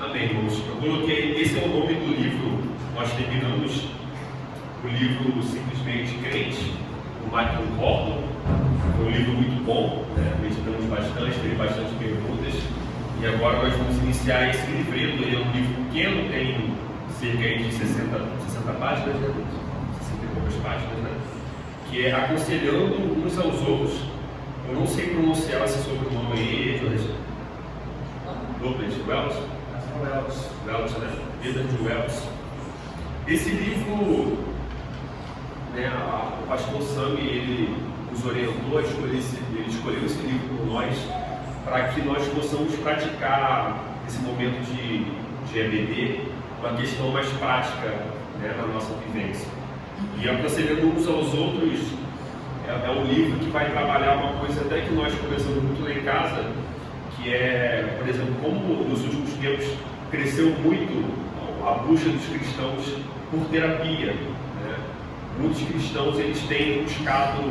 Amém, irmãos. Eu coloquei, esse é o nome do livro. Nós terminamos o livro Simplesmente Crente, do Michael Horton. Foi um livro muito bom, né? Meditamos bastante, teve bastante perguntas. E agora nós vamos iniciar esse livreto. Ele é um livro pequeno, tem cerca de 60 páginas, né? 60 e poucas páginas, né? Que é aconselhando uns aos outros. Eu não sei pronunciar esse sobrenome aí, Welch, né? Vida de Welch. Esse livro, né, o pastor Sam, ele nos orientou, ele escolheu esse livro por nós, para que nós possamos praticar esse momento de EBD, uma questão mais prática, né, na nossa vivência. E aconselhando uns aos outros, é um livro que vai trabalhar uma coisa até que nós conversamos muito lá em casa, que é, por exemplo, como nos últimos tempos cresceu muito a busca dos cristãos por terapia, né? Muitos cristãos eles têm buscado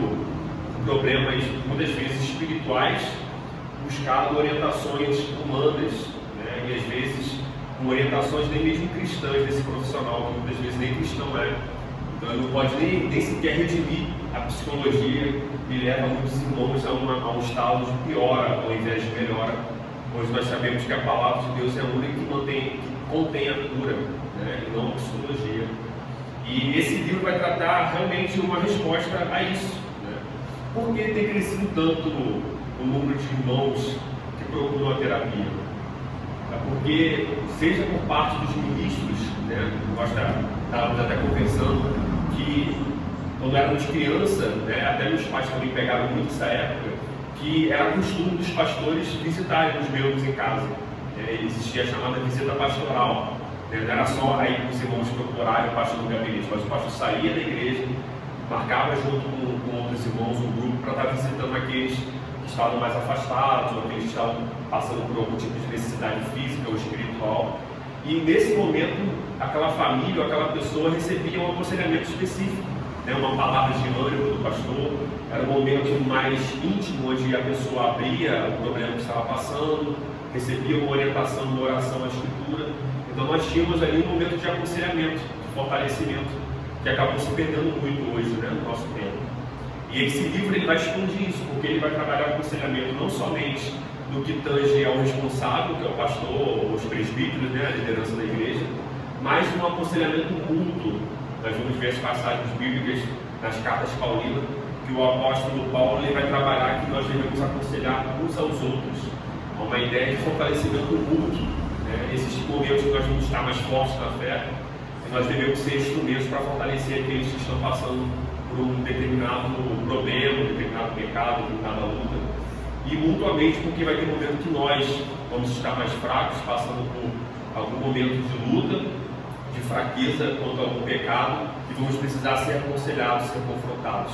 problemas, muitas vezes espirituais, buscado orientações humanas, né? E às vezes com orientações nem mesmo cristãs desse profissional, que muitas vezes nem cristão é. Então ele não pode nem sequer redimir a psicologia e leva muitos irmãos a um estado de piora ao invés de melhora, pois nós sabemos que a palavra de Deus é a única que contém a cura, né? E não a psicologia. E esse livro vai tratar realmente uma resposta a isso, né? Por que tem crescido tanto o número de irmãos que procuram a terapia? Porque, seja por parte dos ministros, né? Nós estávamos até conversando que quando éramos criança, né, até meus pais também pegaram muito essa época, que era costume dos pastores visitarem os membros em casa. Existia a chamada visita pastoral. Não era só aí os irmãos procurarem o pastor no gabinete, mas o pastor saía da igreja, marcava junto com outros irmãos um grupo para estar visitando aqueles que estavam mais afastados, ou aqueles que estavam passando por algum tipo de necessidade física ou espiritual. E nesse momento, aquela família ou aquela pessoa recebia um aconselhamento específico, né? Uma palavra de ânimo do pastor. Era um momento mais íntimo, onde a pessoa abria o problema que estava passando, recebia uma orientação, uma oração à Escritura. Então nós tínhamos ali um momento de aconselhamento, de fortalecimento, que acabou se perdendo muito hoje, né, no nosso tempo. E esse livro ele vai expandir isso, porque ele vai trabalhar o aconselhamento não somente no que tange ao responsável, que é o pastor, os presbíteros, né, a liderança da igreja, mas no aconselhamento mútuo. Nós vamos ver as passagens bíblicas nas cartas paulinas, que o apóstolo Paulo ele vai trabalhar que nós devemos aconselhar uns aos outros. Há uma ideia de fortalecimento mútuo, né? Esses momentos que nós vamos estar mais fortes na fé, e nós devemos ser instrumentos para fortalecer aqueles que estão passando por um determinado problema, um determinado pecado, uma determinada luta. E mutuamente, porque vai ter um momento que nós vamos estar mais fracos, passando por algum momento de luta, de fraqueza quanto a algum pecado, e vamos precisar ser aconselhados, ser confrontados.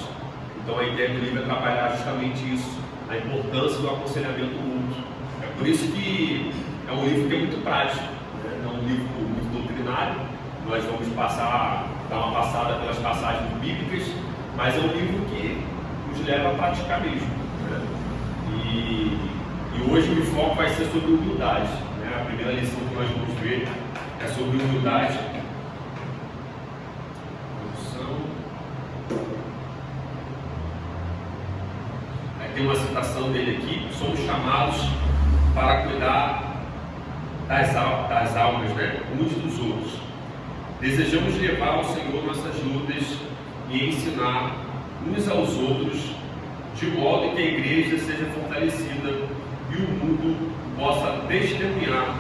Então a ideia do livro é trabalhar justamente isso, a importância do aconselhamento mútuo. É por isso que é um livro que é muito prático, né? Não é um livro muito doutrinário. Nós vamos dar uma passada pelas passagens bíblicas, mas é um livro que nos leva a praticar mesmo, né? E hoje o foco vai ser sobre humildade, né? A primeira lição que nós vamos ver é sobre humildade. Tem uma citação dele aqui: somos chamados para cuidar das almas, né, uns dos outros. Desejamos levar ao Senhor nossas lutas e ensinar uns aos outros, de modo que a igreja seja fortalecida e o mundo possa testemunhar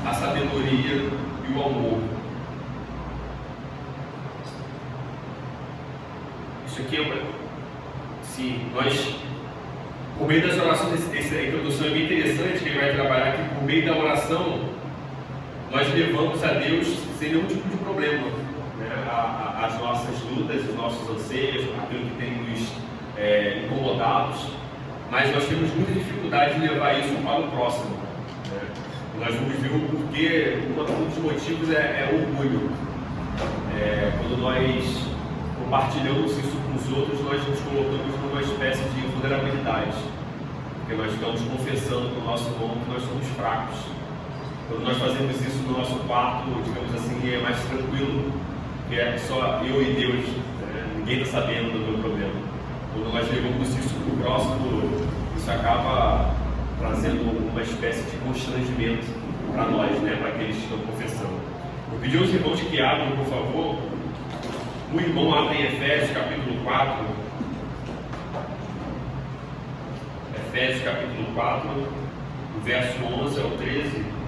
a sabedoria e o amor. Isso aqui nós, por meio das orações, essa introdução é bem interessante, que ele vai trabalhar que por meio da oração nós levamos a Deus sem nenhum tipo de problema, né, as nossas lutas, os nossos anseios, aquilo que tem nos incomodados, mas nós temos muita dificuldade de levar isso para o próximo, né? Nós vamos ver o porquê. Um dos motivos é orgulho. Quando nós compartilhamos isso com os outros, nós nos colocamos numa espécie de vulnerabilidade, porque nós estamos confessando para o nosso irmão que nós somos fracos. Quando Quando nós fazemos isso no nosso quarto, digamos assim, é mais tranquilo, porque é só eu e Deus, né? Ninguém está sabendo do meu problema. Quando nós levamos isso para o próximo, isso acaba trazendo uma espécie de constrangimento para nós, né? Para aqueles que estão confessando. Eu pedi aos irmãos que abram, por favor. O irmão abre em Efésios capítulo 4. Efésios capítulo 4, do verso 11 ao 13.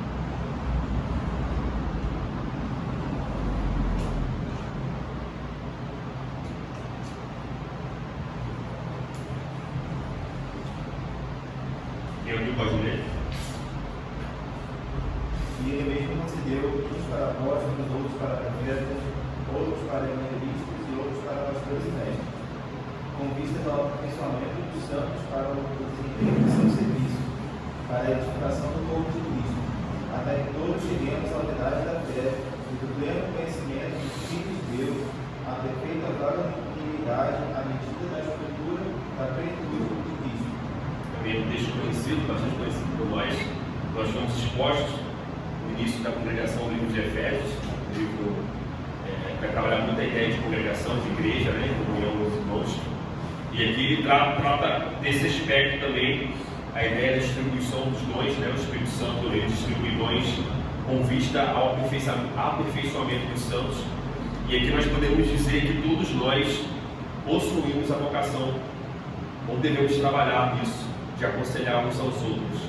Quem aqui pode ler? E ele mesmo concedeu uns para apóstolos, outros para profetas, outros para evangelistas e outros para pastores e mestres, com vista ao aperfeiçoamento dos santos para o desempenho do seu serviço, para a edificação do povo de Cristo, até que todos cheguemos à unidade da fé e do pleno conhecimento dos filhos de Deus, à perfeita varonilidade, à medida da estrutura da plenitude de Cristo. Também um texto conhecido, bastante conhecido por nós. Nós fomos expostos no início da congregação do livro de Efésios, um livro que vai trabalhar muito a ideia de congregação, de igreja, né, comunhão dos irmãos. E aqui ele trata desse aspecto também, a ideia da distribuição dos dons, né, o Espírito Santo ele distribui dons com vista ao aperfeiçoamento dos santos. E aqui nós podemos dizer que todos nós possuímos a vocação, ou devemos trabalhar nisso, de aconselhar uns aos outros.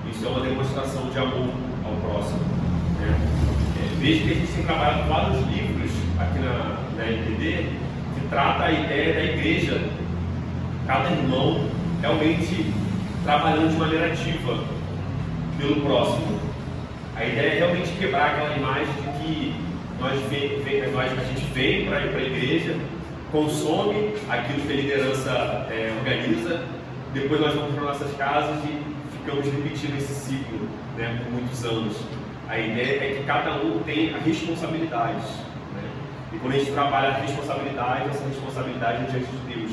Isso é uma demonstração de amor ao próximo, né? Veja que a gente tem trabalhado vários livros aqui na LPD que trata a ideia da igreja, cada irmão realmente trabalhando de maneira ativa pelo próximo. A ideia é realmente quebrar aquela imagem de que a gente vem para a igreja, consome aquilo que a liderança organiza, depois nós vamos para nossas casas e ficamos repetindo esse ciclo, né, por muitos anos. A ideia é que cada um tem a responsabilidade, né? E quando a gente trabalha a responsabilidade, essa responsabilidade é diante de Deus.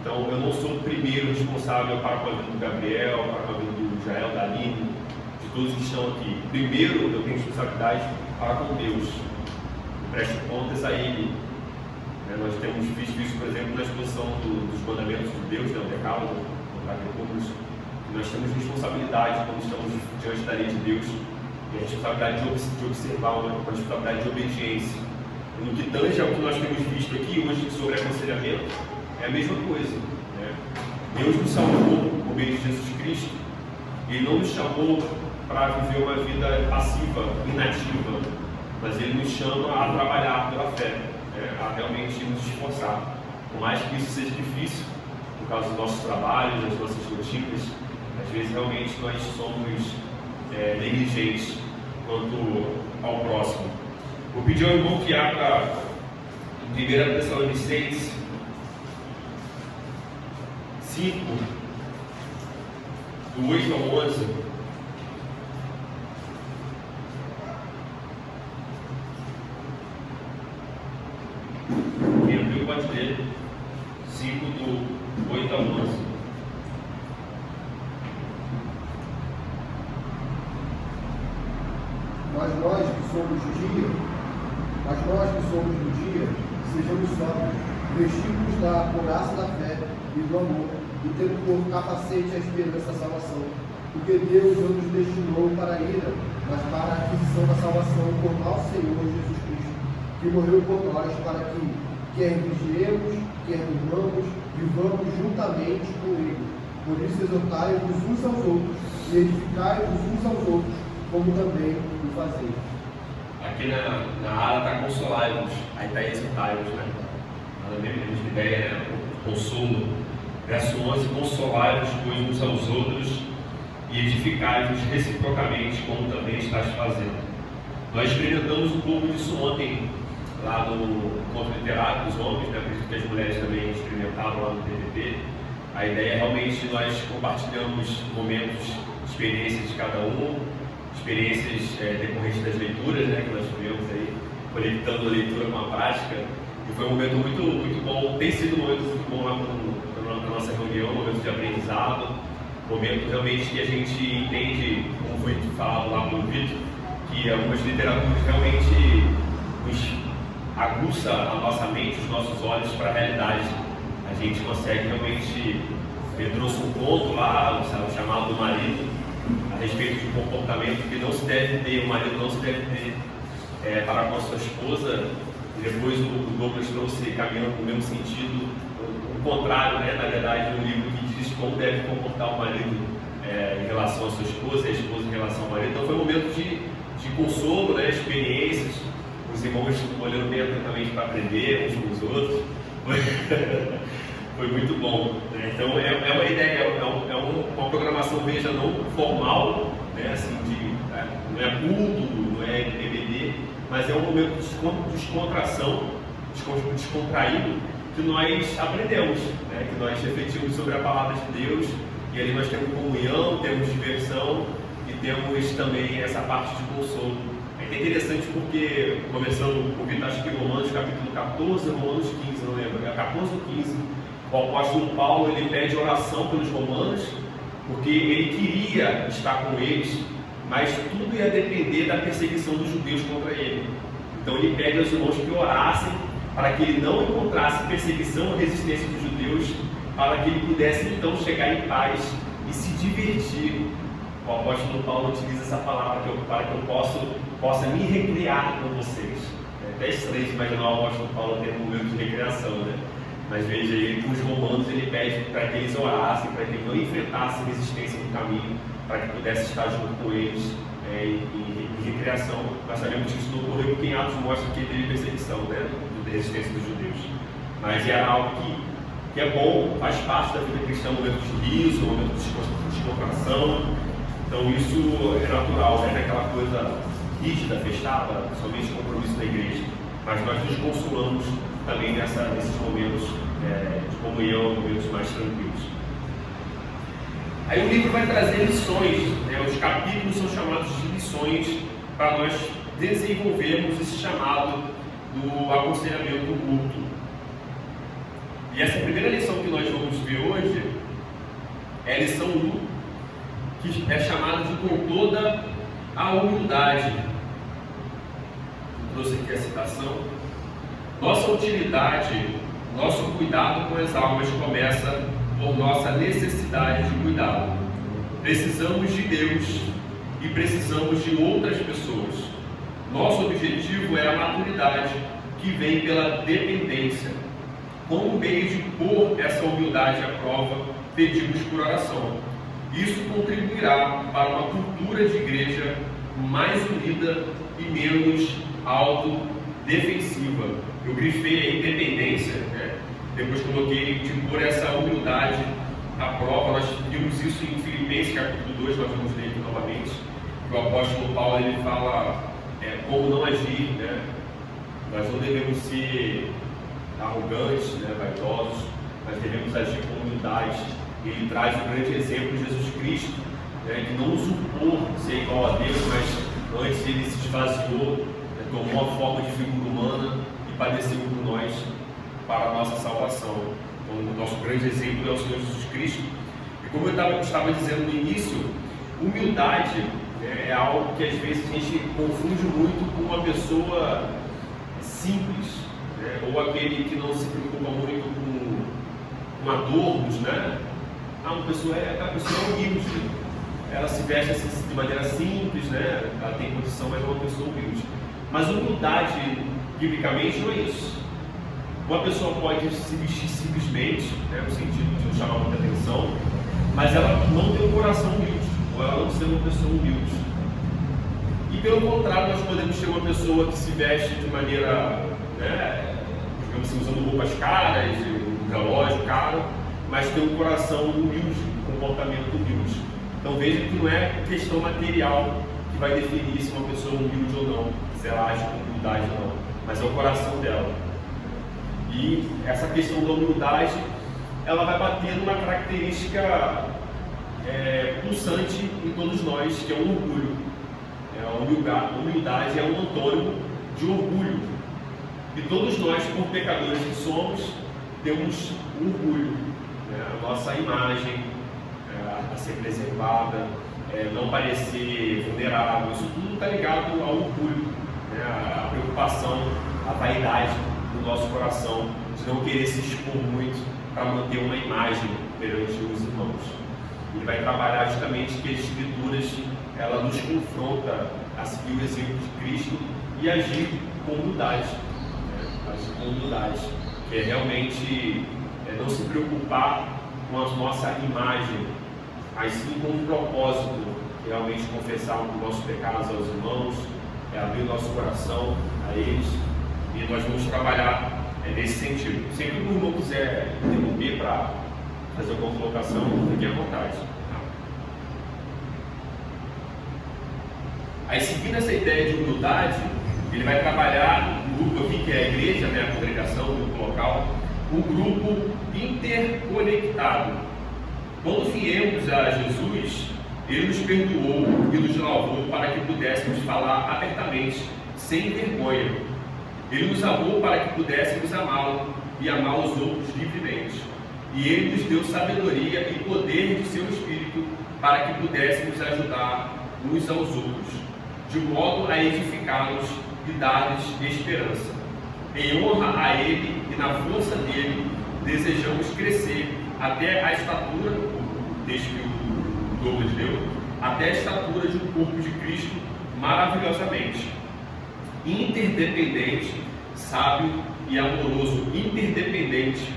Então eu não sou o primeiro responsável para com a vida do Gabriel, para com a vida do Jael, da Aline, de todos que estão aqui. Primeiro eu tenho responsabilidade para com Deus, eu presto contas a Ele. Nós temos visto isso, por exemplo, na exposição dos mandamentos de Deus, né, o decálogo, nós temos responsabilidade quando estamos diante da lei de Deus, e a responsabilidade de observar, uma responsabilidade de obediência. E no que tange ao que nós temos visto aqui hoje sobre aconselhamento, é a mesma coisa, né? Deus nos salvou por meio de Jesus Cristo, e Ele não nos chamou para viver uma vida passiva, inativa, mas Ele nos chama a trabalhar pela fé, a realmente nos esforçar. Por mais que isso seja difícil, por causa dos nossos trabalhos, das nossas rotinas, às vezes realmente nós somos negligentes quanto ao próximo. Vou pedir ao irmão que abra 1 Tessalonicenses 5, do 8 ao 11. Quem abriu pode ler. 5 do 8 ao 11. Mas nós que somos do dia, sejamos sóbrios, vestimos da couraça da fé e do amor, e tendo por capacete a esperança da salvação, porque Deus não nos destinou para a ira, mas para a aquisição da salvação por nosso Senhor Jesus Cristo, que morreu por nós, para que, quer vigiemos, quer durmamos, vivamos juntamente com Ele. Por isso exortai-vos uns aos outros, e edificai-vos uns aos outros, como também o fazeis. Aqui na área está consolai-vos, aí está exortai-vos, né? A mesma ideia, né? O consolo. Verso 11: consolai-vos uns aos outros e edificai-vos reciprocamente, como também estás fazendo. Nós experimentamos um pouco disso ontem, lá no encontro literário dos homens, né? Acredito que as mulheres também experimentaram lá no TPP. A ideia é realmente nós compartilhamos momentos, experiências de cada um, experiências decorrentes das leituras, né, que nós tivemos aí, conectando a leitura com a prática, e foi um momento muito bom, tem sido um momento muito bom lá na nossa reunião, um momento de aprendizado, um momento realmente que a gente entende como foi filósofo que fala lá no Vitor, que algumas literaturas realmente nos aguça a nossa mente, os nossos olhos para a realidade. A gente consegue realmente. Ele trouxe um ponto lá, o chamado do marido, a respeito de um comportamento que não se deve ter, o marido não se deve ter para com a sua esposa. E depois o Douglas trouxe, caminhando no mesmo sentido, o contrário, né? Na verdade, um livro que diz como deve comportar o marido em relação à sua esposa e a esposa em relação ao marido. Então foi um momento de consolo, né? Experiências, os irmãos olhando bem atentamente para aprender uns com os outros. Foi muito bom, né? Então é uma ideia, é uma programação, veja, não formal, né? Assim, não é culto, não é EBD, mas é um momento de descontração, descontraído, que nós aprendemos, né? Que nós refletimos sobre a palavra de Deus, e ali nós temos comunhão, temos diversão e temos também essa parte de consolo. É interessante porque, começando por Vitor, acho que Romanos capítulo 14, Romanos 15, não lembro, é 14 ou 15, o apóstolo Paulo ele pede oração pelos romanos, porque ele queria estar com eles, mas tudo ia depender da perseguição dos judeus contra ele. Então ele pede aos irmãos que orassem para que ele não encontrasse perseguição ou resistência dos judeus, para que ele pudesse então chegar em paz e se divertir. O apóstolo Paulo utiliza essa palavra para que eu possa me recrear com vocês. É até estranho imaginar o apóstolo Paulo ter um momento de recreação, né? Mas veja, ele, com os romanos, ele pede para que eles orassem, para que ele não enfrentasse resistência no caminho, para que pudesse estar junto com eles em recreação. Nós sabemos que isso não ocorreu porque em Atos mostra que teve perseguição, né, de resistência dos judeus. Mas era algo que é bom, faz parte da vida cristã, um momento de riso, um momento de descontração. Então isso é natural, né? Aquela coisa rígida, fechada, somente compromisso da igreja. Mas nós nos consolamos também nesses momentos de comunhão, momentos mais tranquilos. Aí o livro vai trazer lições, né? Os capítulos são chamados de lições para nós desenvolvermos esse chamado do aconselhamento mútuo. E essa primeira lição que nós vamos ver hoje é a lição 1, que é chamada de com toda a humildade. Eu trouxe aqui a citação. Nossa utilidade, nosso cuidado com as almas começa por nossa necessidade de cuidado. Precisamos de Deus e precisamos de outras pessoas. Nosso objetivo é a maturidade, que vem pela dependência. Como meio de pôr essa humildade à prova, pedimos por oração. Isso contribuirá para uma cultura de igreja mais unida e menos autodefensiva. Eu grifei a independência, né? Depois coloquei de pôr essa humildade à prova. Nós vimos isso em Filipenses capítulo 2, nós vamos ler aqui novamente. O apóstolo Paulo ele fala como não agir, né? Nós não devemos ser arrogantes, né? Vaidosos, nós devemos agir com humildade. Ele traz um grande exemplo de Jesus Cristo, né? Que não usurpou ser igual a Deus, mas antes ele se esvaziou, né? Tomou a forma de figura humana e padeceu por nós para a nossa salvação. Então, o nosso grande exemplo é o Senhor Jesus Cristo. E como eu estava dizendo no início, humildade é algo que às vezes a gente confunde muito com uma pessoa simples, né? Ou aquele que não se preocupa muito com adornos, né? Uma pessoa aquela pessoa é humilde, ela se veste assim, de maneira simples, né? Ela tem condição, mas é uma pessoa humilde. Mas humildade, biblicamente, não é isso. Uma pessoa pode se vestir simplesmente, né? No sentido de não chamar muita atenção, mas ela não tem um coração humilde, ou ela não ser uma pessoa humilde. E pelo contrário, nós podemos ter uma pessoa que se veste de maneira, né, digamos assim, usando roupas caras, um relógio caro, mas tem um coração humilde, um comportamento humilde. Então veja que não é questão material que vai definir se uma pessoa é humilde ou não, se ela age com humildade ou não, mas é o coração dela. E essa questão da humildade, ela vai bater numa característica pulsante em todos nós, que é o orgulho. A humildade é um antônimo de orgulho. E todos nós, por pecadores que somos, temos orgulho. A nossa imagem a ser preservada, não parecer vulnerável. Isso tudo está ligado ao orgulho, né? A preocupação, a vaidade do nosso coração, de não querer se expor muito para manter uma imagem perante os irmãos. Ele vai trabalhar justamente que as Escrituras, ela nos confronta a seguir o exemplo de Cristo e agir com humildade, né? Agir com humildade, que é realmente não se preocupar com a nossa imagem, mas sim com um propósito, que realmente confessar os nossos pecados aos irmãos, abrir o nosso coração a eles, e nós vamos trabalhar nesse sentido. Sempre que o irmão quiser interromper para fazer alguma colocação, fique à vontade. Aí, seguindo essa ideia de humildade, ele vai trabalhar um grupo aqui, que é a igreja, né, a congregação, o grupo local, um grupo interconectado. Quando viemos a Jesus, Ele nos perdoou e nos lavou para que pudéssemos falar abertamente, sem vergonha. Ele nos amou para que pudéssemos amá-lo e amar os outros livremente. E Ele nos deu sabedoria e poder de seu Espírito para que pudéssemos ajudar uns aos outros, de modo a edificá-los e dar-lhes esperança. Em honra a Ele e na força dele, desejamos crescer até a estatura, desde que o Douglas deu, até a estatura de um corpo de Cristo maravilhosamente interdependente, sábio e amoroso, interdependente,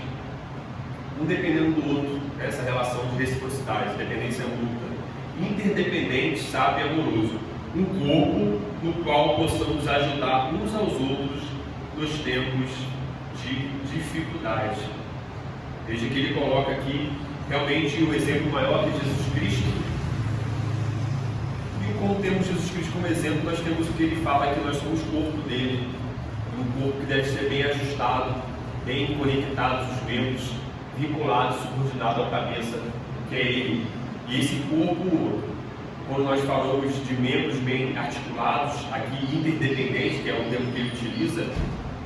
um dependendo do outro, essa relação de reciprocidade, dependência mútua, interdependente, sábio e amoroso, um corpo no qual possamos ajudar uns aos outros nos tempos de dificuldade. Veja que ele coloca aqui realmente o exemplo maior de Jesus Cristo. E como temos Jesus Cristo como exemplo, nós temos o que ele fala, que nós somos o corpo dele, um corpo que deve ser bem ajustado, bem conectados os membros, vinculados, subordinados à cabeça, que é ele. E esse corpo, quando nós falamos de membros bem articulados, aqui interdependente, que é o termo que ele utiliza,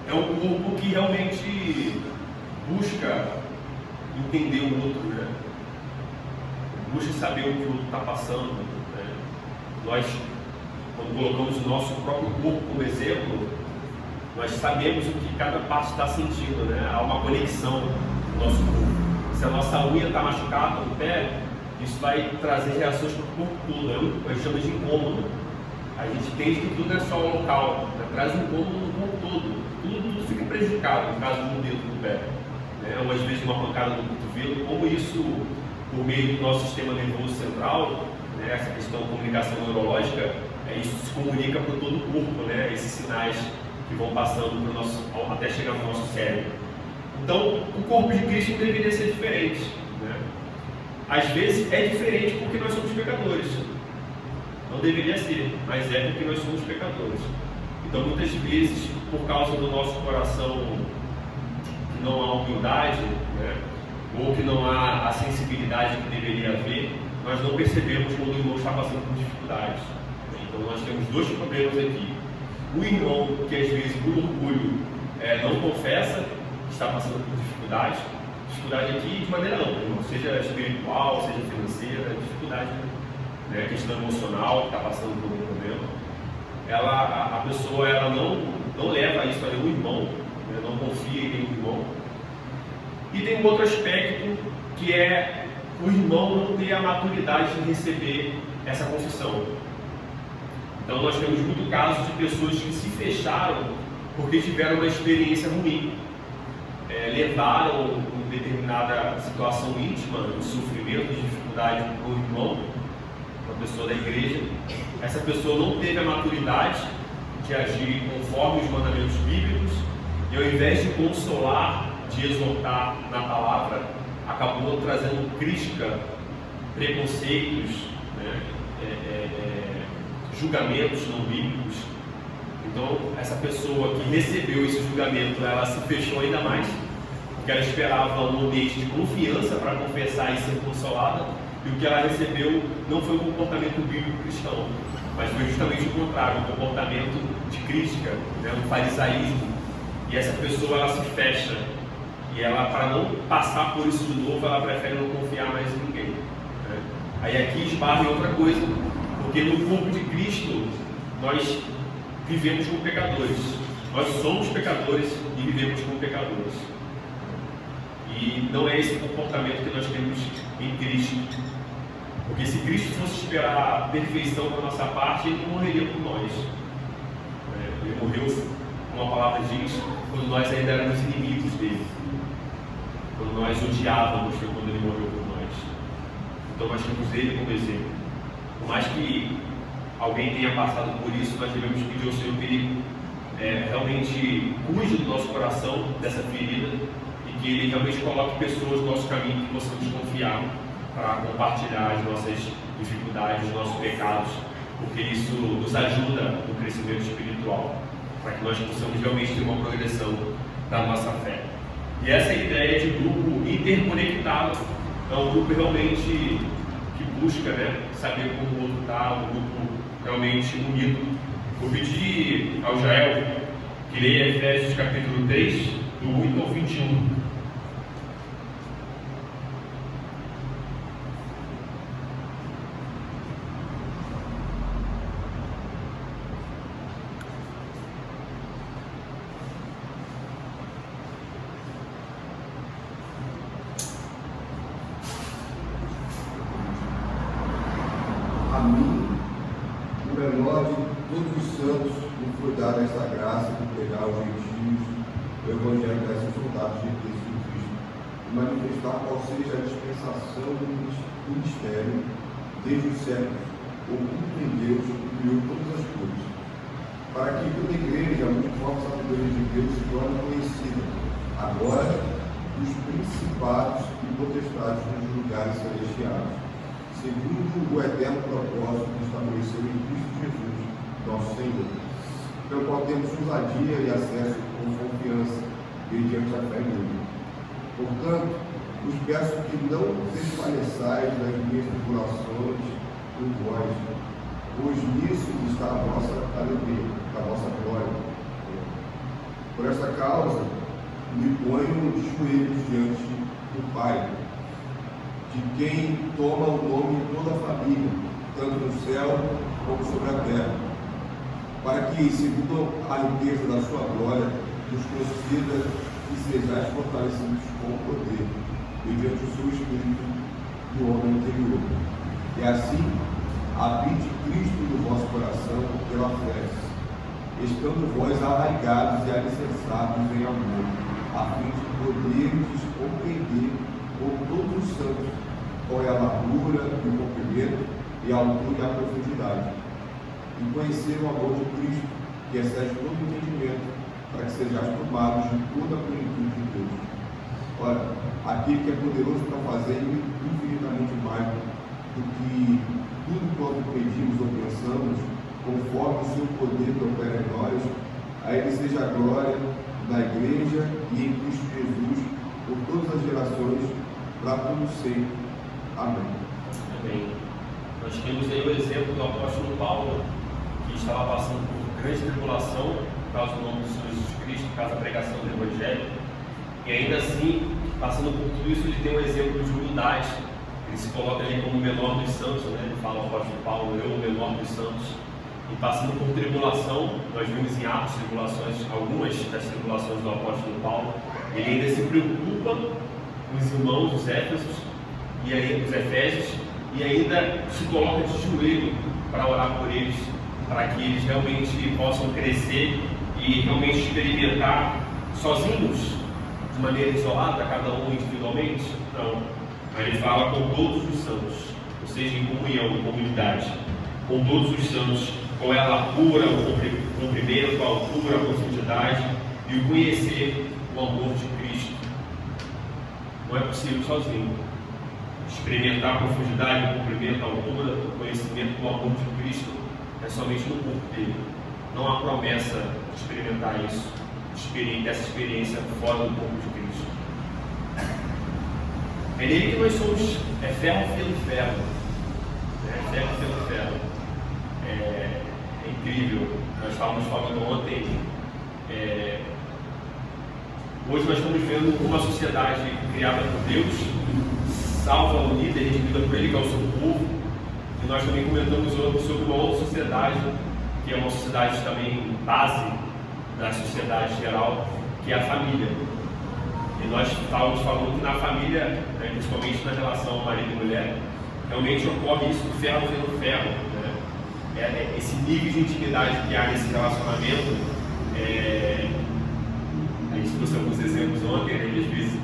é um corpo que realmente busca entender o outro, né? Busca saber o que o outro está passando, né? Nós, quando colocamos o nosso próprio corpo como exemplo, nós sabemos o que cada parte está sentindo, né? Há uma conexão no nosso corpo. Se a nossa unha está machucada no pé, isso vai trazer reações para o corpo todo, a gente chama de incômodo. A gente entende que tudo não é só o local, né? Traz um incômodo no corpo todo. Tudo fica prejudicado no caso de um dedo do pé, né? Ou às vezes uma pancada no cotovelo, como isso, por meio do nosso sistema nervoso central, né? Essa questão de comunicação neurológica, isso se comunica para todo o corpo, né? Esses sinais que vão passando pro nosso, até chegar no nosso cérebro. Então, o corpo de Cristo não deveria ser diferente, né? Às vezes é diferente porque nós somos pecadores. Não deveria ser, mas é porque nós somos pecadores. Então, muitas vezes, por causa do nosso coração que não há humildade, né, ou que não há a sensibilidade que deveria haver, nós não percebemos quando o irmão está passando por dificuldades. Então, nós temos dois problemas aqui. O irmão que, às vezes, por orgulho, não confessa que está passando por dificuldade. Dificuldade aqui de maneira ampla, irmão, seja espiritual, seja financeira, dificuldade, né, questão emocional, que está passando por um problema. A pessoa ela não leva isso a nenhum irmão, né, não confia em nenhum irmão. E tem um outro aspecto, que é o irmão não ter a maturidade de receber essa confissão. Então nós temos muito casos de pessoas que se fecharam porque tiveram uma experiência ruim, levaram uma determinada situação íntima, de sofrimento, de dificuldade para o irmão, uma pessoa da igreja. Essa pessoa não teve a maturidade de agir conforme os mandamentos bíblicos e, ao invés de consolar, de exortar na palavra, acabou trazendo crítica, preconceitos, né, julgamentos não bíblicos. Então, essa pessoa que recebeu esse julgamento, ela se fechou ainda mais, porque ela esperava um ambiente de confiança para confessar e ser consolada, e o que ela recebeu não foi um comportamento bíblico cristão, mas foi justamente o contrário, um comportamento de crítica, né, um farisaísmo. E essa pessoa, ela se fecha, e ela, para não passar por isso de novo, ela prefere não confiar mais em ninguém, né? Aí aqui esbarra em outra coisa, porque no corpo de Cristo nós vivemos como pecadores. Nós somos pecadores e vivemos como pecadores. E não é esse comportamento que nós temos em Cristo. Porque se Cristo fosse esperar a perfeição da nossa parte, Ele não morreria por nós. Ele morreu, como a palavra diz, quando nós ainda éramos inimigos dele. Quando nós odiávamos, foi quando Ele morreu por nós. Então nós temos Ele como exemplo. Por mais que alguém tenha passado por isso, nós devemos pedir ao Senhor que Ele realmente cuide do nosso coração dessa ferida e que Ele realmente coloque pessoas no nosso caminho que possamos confiar para compartilhar as nossas dificuldades, os nossos pecados, porque isso nos ajuda no crescimento espiritual, para que nós possamos realmente ter uma progressão da nossa fé. E essa ideia de grupo interconectado é um grupo realmente que busca, saber como o outro está, um grupo realmente unido. Vou pedir ao Jael que leia Efésios capítulo 3, do 8 ao 21. A mim, o menor de todos os santos, me foi dada esta graça de pregar aos gentios o evangelho da exaltados de Jesus Cristo, e manifestar qual seja a dispensação do ministério desde os séculos, oculto em Deus que criou todas as coisas, para que toda a igreja, conforme a sabedoria de Deus, se torne conhecida, agora, dos principados e potestades nos lugares celestiais, segundo o eterno propósito que estabeleceu em Cristo Jesus, nosso Senhor, pelo qual temos ousadia e acesso com confiança, mediante a fé nele. Portanto, vos peço que não desfaleçais das minhas tribulações por vós, pois nisso está a vossa alegria, a vossa glória. Por esta causa, me ponho de joelhos diante do Pai, de quem toma o nome de toda a família, tanto no céu como sobre a terra, para que, segundo a riqueza da sua glória, nos conceda e sejais fortalecidos com o poder, mediante o seu Espírito do homem interior. E assim, habite Cristo no vosso coração pela fé, estando vós arraigados e alicerçados em amor, a fim de poderes compreender por todos os santos qual é a largura e o comprimento e a altura e a profundidade, e conhecer o amor de Cristo, que excede todo entendimento, para que sejais tomados de toda a plenitude de Deus. Ora, aquele que é poderoso para fazer infinitamente mais do que tudo quanto pedimos ou pensamos, conforme o seu poder que opera em nós, a Ele seja a glória na Igreja e em Cristo Jesus, por todas as gerações, para todo sempre. Amém. Amém. Nós temos aí o exemplo do apóstolo Paulo, que estava passando por grande tribulação por causa do nome do Senhor Jesus Cristo, por causa da pregação do Evangelho, e ainda assim, passando por tudo isso, ele tem um exemplo de humildade. Ele se coloca ali como o menor dos santos, ele fala ao apóstolo Paulo, eu o menor dos santos. E passando por tribulação, nós vimos em Atos tribulações, algumas das tribulações do apóstolo Paulo, ele ainda se preocupa com os irmãos, os Éfesos, e aí os Efésios, e ainda se coloca de joelho para orar por eles, para que eles realmente possam crescer e realmente experimentar sozinhos, de maneira isolada, cada um individualmente. Não, mas ele fala com todos os santos, ou seja, em comunhão, em comunidade, com todos os santos, qual é a largura, o comprimento, a altura, a profundidade, e o conhecer o amor de Cristo. Não é possível sozinho. Experimentar a profundidade, o comprimento, a altura, o conhecimento do amor de Cristo é somente no corpo dele. Não há promessa de experimentar isso, dessa experiência fora do corpo de Cristo. É nele que nós somos ferro pelo ferro. Ferro pelo ferro. É incrível. Nós estávamos falando ontem. Hoje nós estamos vendo uma sociedade criada por Deus salva, unida, redimida por Ele, que é o seu povo. E nós também comentamos sobre uma outra sociedade, que é uma sociedade também base da sociedade geral, que é a família. E nós estávamos falando que na família, né, principalmente na relação marido e mulher, realmente ocorre isso do ferro vendo ferro. Né? Esse nível de intimidade que há nesse relacionamento, a gente trouxe alguns exemplos ontem, né, que às vezes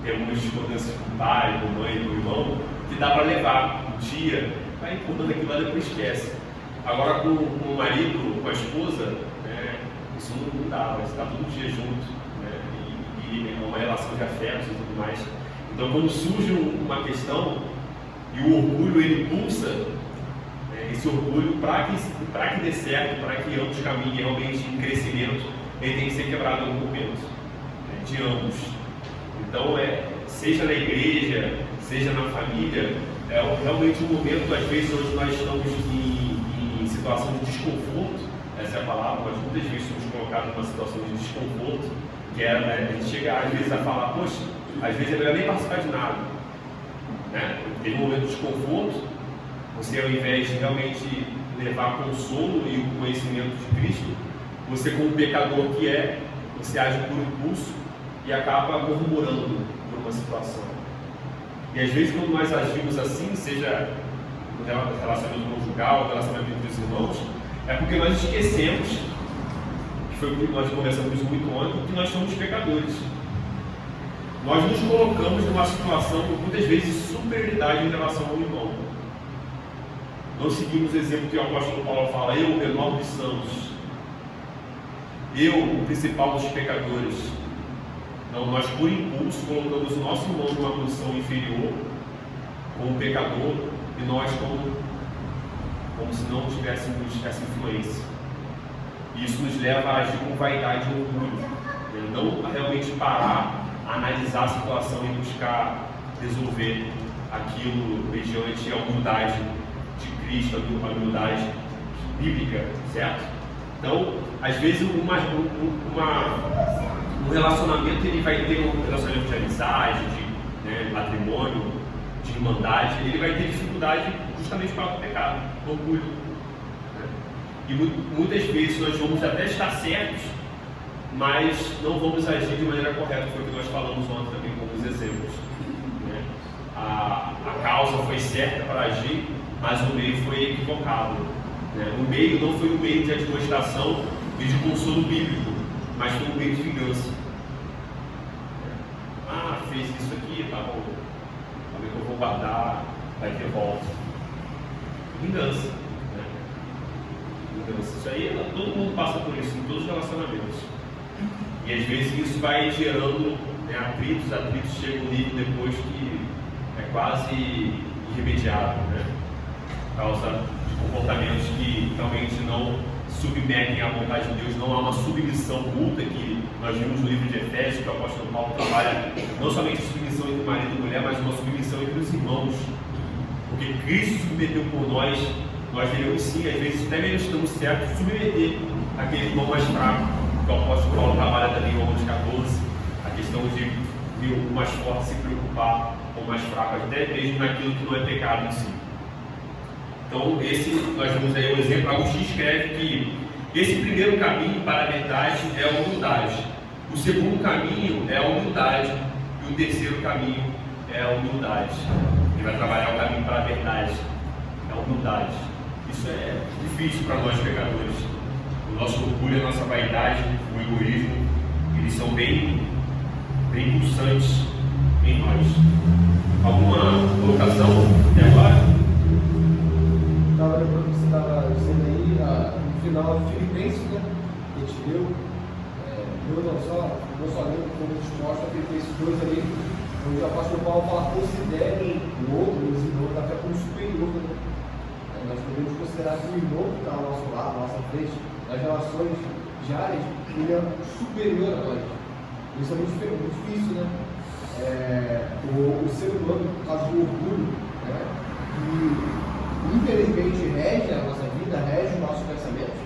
temos discordâncias com o pai, com a mãe, com o irmão, que dá para levar um dia, vai empurrando aquilo lá e depois esquece. Agora com o marido, com a esposa, né, isso não dá, vai estar todo dia junto, né, e é uma relação de afetos e tudo mais. Então quando surge uma questão e o orgulho ele pulsa, esse orgulho para que dê certo, para que ambos caminhem realmente em crescimento, ele tem que ser quebrado em algum momento, né, de ambos. Então, seja na igreja, seja na família, é realmente um momento, às vezes, onde nós estamos em situação de desconforto, essa é a palavra, nós muitas vezes somos colocados numa situação de desconforto, que é, né, a gente chega às vezes a falar, poxa, às vezes é melhor nem participar de nada. Né? Tem um momento de desconforto, você ao invés de realmente levar consolo e o conhecimento de Cristo, você como pecador que você age por impulso e acaba murmurando por uma situação. E às vezes quando nós agimos assim, seja no relacionamento conjugal, no relacionamento entre os irmãos, é porque nós esquecemos, que foi o que nós conversamos muito ontem, que nós somos pecadores. Nós nos colocamos numa situação, muitas vezes, de superioridade em relação ao irmão. Não seguimos o exemplo que o apóstolo Paulo fala, eu, o menor dos santos, eu, o principal dos pecadores. Não, nós por impulso colocamos o nosso irmão numa posição inferior, como pecador, e nós como se não tivéssemos essa influência. E isso nos leva a agir com vaidade e orgulho, né? Não a realmente parar, a analisar a situação e buscar resolver aquilo mediante a humildade de Cristo, a humildade bíblica, certo? Então, às vezes um relacionamento ele vai ter um relacionamento de amizade, de matrimônio, de irmandade, ele vai ter dificuldade justamente por causa do pecado, do orgulho. Né? E muitas vezes nós vamos até estar certos, mas não vamos agir de maneira correta, foi o que nós falamos ontem também com os exemplos. Né? A causa foi certa para agir, mas o meio foi equivocado. Né? O meio não foi um meio de admoestação e de consolo bíblico, mas foi um meio de vingança. Fez isso aqui, tá bom, talvez eu vou guardar, vai ter volta. Vingança. Né? Vingança. Isso aí, todo mundo passa por isso, em todos os relacionamentos. E às vezes isso vai gerando, né, atritos chegam um nível depois que é quase irremediável, né? Por causa de comportamentos que realmente não submetem à vontade de Deus, não há uma submissão mútua que nós vimos no livro de Efésios, que o apóstolo Paulo trabalha não somente a submissão entre marido e mulher, mas uma submissão entre os irmãos. Porque Cristo submeteu por nós devemos sim, às vezes até mesmo estamos certos, submeter aquele irmão mais fraco, que o apóstolo Paulo trabalha também em Romanos 14, a questão de o mais forte se preocupar com o mais fraco, até mesmo naquilo que não é pecado em si. Então, nós vemos aí um exemplo. Agostinho escreve que esse primeiro caminho para a verdade é a humildade, o segundo caminho é a humildade e o terceiro caminho é a humildade. Ele vai trabalhar o caminho para a verdade, é a humildade. Isso é difícil para nós pecadores. O nosso orgulho, a nossa vaidade, o egoísmo, eles são bem pulsantes em nós. Alguma colocação até agora? Estava lembrando que você estava dizendo aí no final de Filipenses, né? Que a gente leu, não só lembro como a gente mostra Filipenses 2 ali, onde o apóstolo Paulo fala: considerem o outro, os irmãos, até como superior. Né? Nós podemos considerar que o irmão que está ao nosso lado, à nossa frente, nas relações diárias, ele é superior a nós. Isso é muito difícil, né? O ser humano, por causa do orgulho, né? Que infelizmente rege a nossa vida, rege os nossos pensamentos,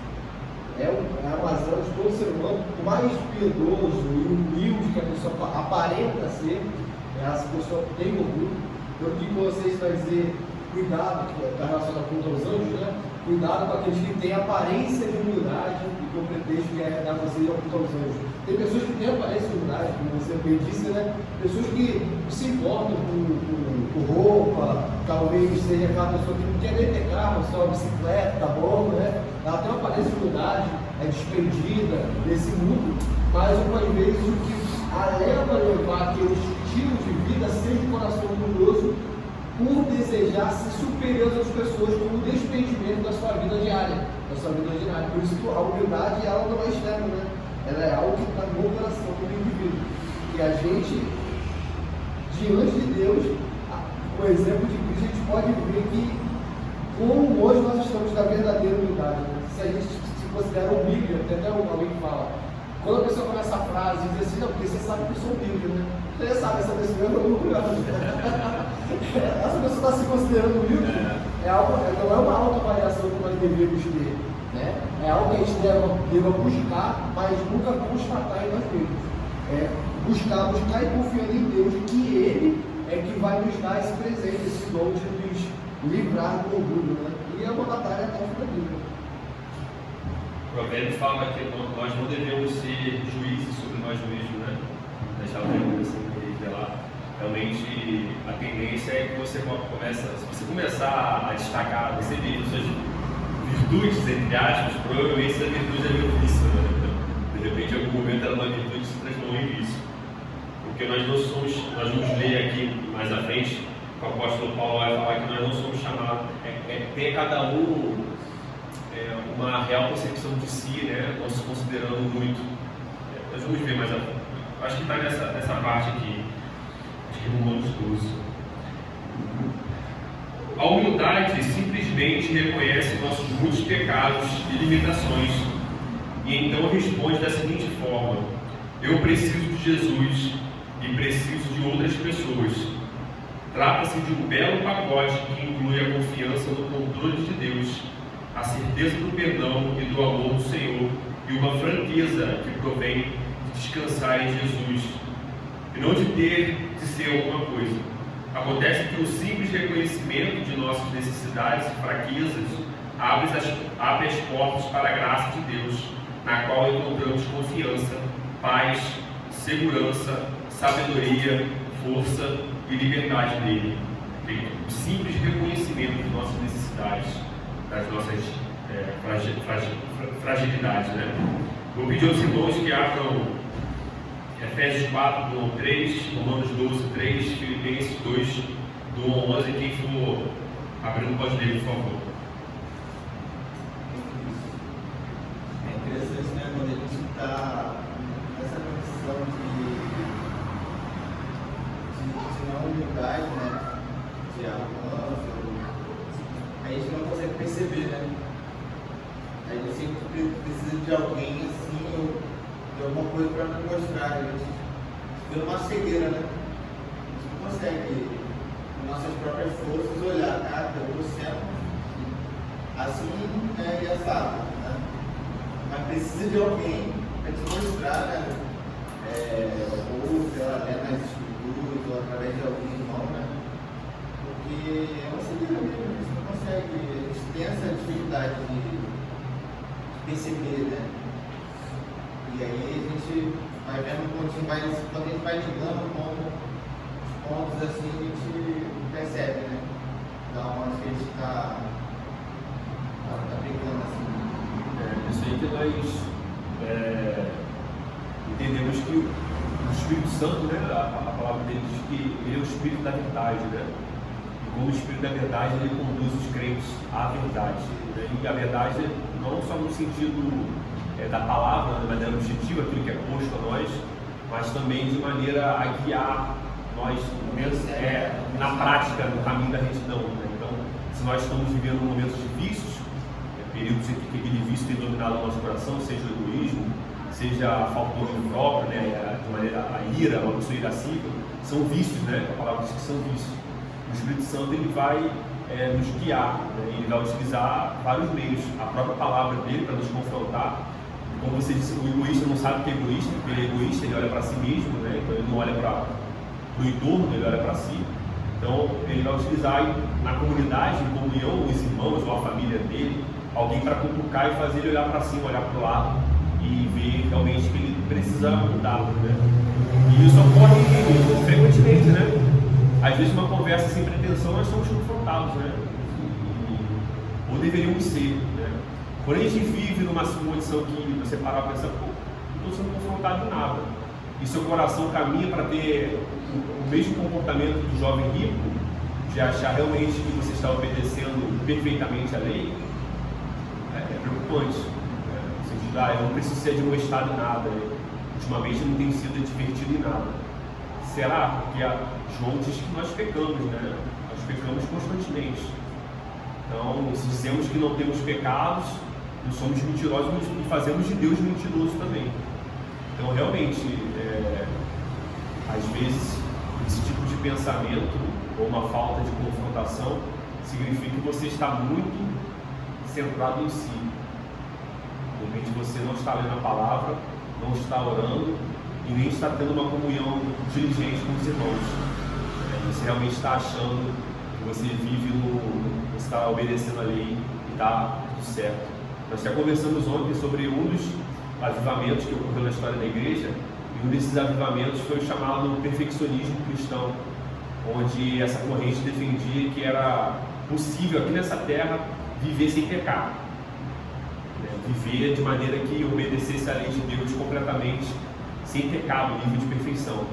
é a razão de todo ser humano, por mais piedoso e humilde que a pessoa aparenta ser, essa pessoa tem orgulho, Eu digo que vocês vai dizer, cuidado, que está relacionado com os anjos, né? Cuidado com aqueles que têm aparência de humildade e com o pretexto que é dar vocês ao culto aos anjos. Tem pessoas que têm aparência de humildade, como você bem disse, né? Pessoas que se importam com roupa, talvez seja aquela pessoa que não quer nem ter carro, só bicicleta, tá bom, né? Ela tem uma aparência de humildade, é despendida nesse mundo, mas às vezes o que a leva a levar aquele estilo de vida seja um coração orgulhoso por desejar ser superior às pessoas com o despendimento da sua vida diária, da sua vida ordinária. Por isso que a humildade ela não é externa, né? Ela é algo que está no coração do indivíduo. E a gente, diante de Deus, o exemplo de Cristo, a gente pode ver que como hoje nós estamos na verdadeira humildade. Né? Se a gente se considera humilde, até alguém que fala, quando a pessoa começa a frase e diz assim, não, porque você sabe que eu sou humilde, né? Você já sabe, essa pessoa é orgulhosa. Essa pessoa está se considerando humilde, não é uma autoavaliação que nós deveríamos ter, né? É algo que a gente deva buscar, mas nunca constatar em nós mesmos. É buscar e confiando em Deus, que Ele é que vai nos dar esse presente, esse dom de nos livrar do orgulho, né? E é uma batalha até o fim da vida. O provérbio fala que nós não devemos ser juízes sobre nós mesmos, né? Deixar o Deus assim, revelar. Realmente a tendência é que você começa, se você começar a destacar, você vê suas virtudes, entre aspas, provavelmente essa virtude é meu vício, né? Então, de repente, em algum momento ela é uma virtude se transformou em vício. Porque nós vamos ler aqui mais à frente, o apóstolo Paulo vai falar que nós não somos chamados, tem cada um uma real concepção de si, né? Não se considerando muito. Nós vamos ver mais à frente. Acho que está nessa parte aqui, acho que é Romanos 12. A humildade simplesmente reconhece nossos muitos pecados e limitações e então responde da seguinte forma: eu preciso de Jesus e preciso de outras pessoas. Trata-se de um belo pacote que inclui a confiança no controle de Deus, a certeza do perdão e do amor do Senhor e uma franqueza que provém de descansar em Jesus e não de ter de ser alguma coisa. Acontece que o simples reconhecimento de nossas necessidades e fraquezas abre as portas para a graça de Deus, na qual encontramos confiança, paz, segurança, sabedoria, força e liberdade nele. O simples reconhecimento de nossas necessidades, das nossas fragilidades, né? Vou pedir aos irmãos que abram Efésios 4, do 1 ao 3, Romanos 12, 3, Filipenses 2, do 1 ao 11. Quem for abrindo pode ler, por favor. É interessante, né, quando a gente está nessa condição de não humildade, né, de arrogância, a gente não consegue perceber, né? A gente sempre precisa de alguém assim, ou de alguma coisa para nos mostrar. A gente fica numa cegueira, né? A gente não consegue, com nossas próprias forças, olhar, cara, eu estou sendo assim, né, e assado, né? Mas precisa de alguém para te mostrar, né? Ou sei lá, nas escrituras, ou através de algum irmão, né? Porque é uma cegueira mesmo, a gente não consegue, a gente tem essa dificuldade de perceber, né? E aí a gente vai vendo quando a gente vai ligando os pontos assim, a gente percebe, né? Da onde que a gente está aplicando assim. Isso aí que nós entendemos que o Espírito Santo, né, a palavra dele diz que ele é o Espírito da verdade, né? E como o Espírito da verdade, ele conduz os crentes à verdade, né? E a verdade não só no sentido da palavra, de maneira objetiva, aquilo que é posto a nós, mas também de maneira a guiar nós na prática, no caminho da retidão, né? Então, se nós estamos vivendo momentos de vícios, períodos em que aquele vício tem dominado o nosso coração, seja o egoísmo, seja a falta do domínio próprio, né, de maneira a ira, uma pessoa irascível, são vícios, né? A palavra diz que são vícios. O Espírito Santo ele vai nos guiar, né? Ele vai utilizar vários meios, a própria palavra dele para nos confrontar. Como você disse, o egoísta não sabe que é egoísta, porque ele é egoísta, ele olha para si mesmo, né? Então ele não olha para o entorno, ele olha para si. Então, ele vai utilizar na comunidade, em comunhão, os irmãos ou a família dele, alguém para cutucar e fazer ele olhar para cima, olhar para o lado e ver realmente que ele precisa mudar, né? E isso ocorre frequentemente, né? Às vezes, uma conversa sem pretensão, nós somos confrontados, né? Ou deveríamos ser, né? Quando a gente vive numa condição que você parar para pensar, pô, não estou sendo confrontado em nada, e seu coração caminha para ter o mesmo comportamento do jovem rico, de achar realmente que você está obedecendo perfeitamente a lei, é preocupante. No sentido, eu não preciso ser admoestado em nada, ultimamente eu não tenho sido divertido em nada. Será? Porque João diz que nós pecamos, né? Nós pecamos constantemente. Então, se dizemos que não temos pecados, nós somos mentirosos e fazemos de Deus mentiroso também. Então, realmente, às vezes, esse tipo de pensamento ou uma falta de confrontação significa que você está muito centrado em si. De repente, você não está lendo a palavra, não está orando e nem está tendo uma comunhão diligente com os irmãos. Você realmente está achando que você vive você está obedecendo a lei e está tudo certo. Nós já conversamos ontem sobre um dos avivamentos que ocorreu na história da igreja, e um desses avivamentos foi o chamado perfeccionismo cristão, onde essa corrente defendia que era possível aqui nessa terra viver sem pecar, né? Viver de maneira que obedecesse a lei de Deus completamente, sem pecado, nível de perfeição.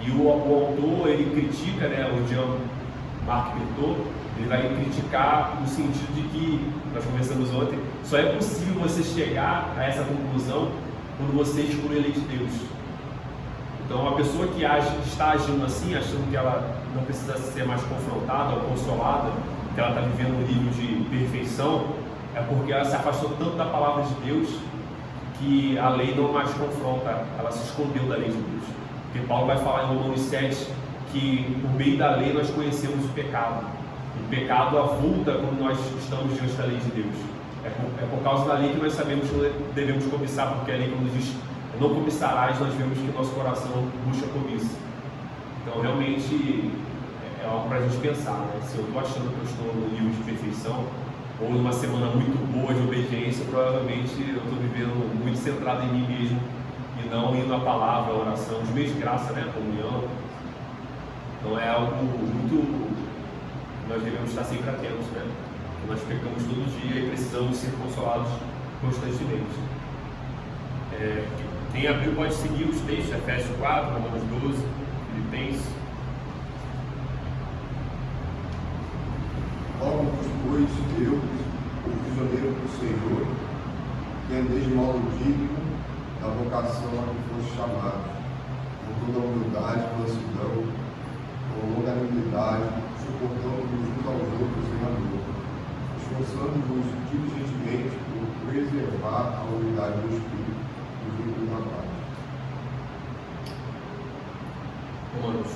E o autor, ele critica, né, o Jean-Marc Bertot, ele vai criticar no sentido de que, nós conversamos ontem, só é possível você chegar a essa conclusão quando você exclui a lei de Deus. Então, a pessoa que está agindo assim, achando que ela não precisa ser mais confrontada ou consolada, que ela está vivendo um nível de perfeição, é porque ela se afastou tanto da palavra de Deus que a lei não mais confronta, ela se escondeu da lei de Deus. Porque Paulo vai falar em Romanos 7 que por meio da lei nós conhecemos o pecado. O pecado avulta quando nós estamos diante da lei de Deus. É por causa da lei que nós sabemos que devemos cobiçar, porque a lei, quando diz não cobiçarás, nós vemos que o nosso coração busca cobiça. Então, realmente, é algo para a gente pensar, né? Se eu estou achando que eu estou no nível de perfeição, ou numa semana muito boa de obediência, provavelmente eu estou vivendo muito centrado em mim mesmo, e não indo à palavra, à oração, os meios de graça, né? A comunhão. Então, é algo muito... nós devemos estar sempre atentos, né? Nós pecamos todo dia e precisamos ser consolados constantemente. Quem abriu pode seguir os textos, Efésios 4, Romanos 12, Filipenses. Rogo-vos, pois, eu, o prisioneiro do Senhor, que andeis de modo digno da vocação a que foste chamados, com toda a humildade, mansidão, com longanimidade, suportando-vos uns aos outros em amor, esforçando-vos diligentemente por preservar a unidade do Espírito e o vínculo da paz. Romanos.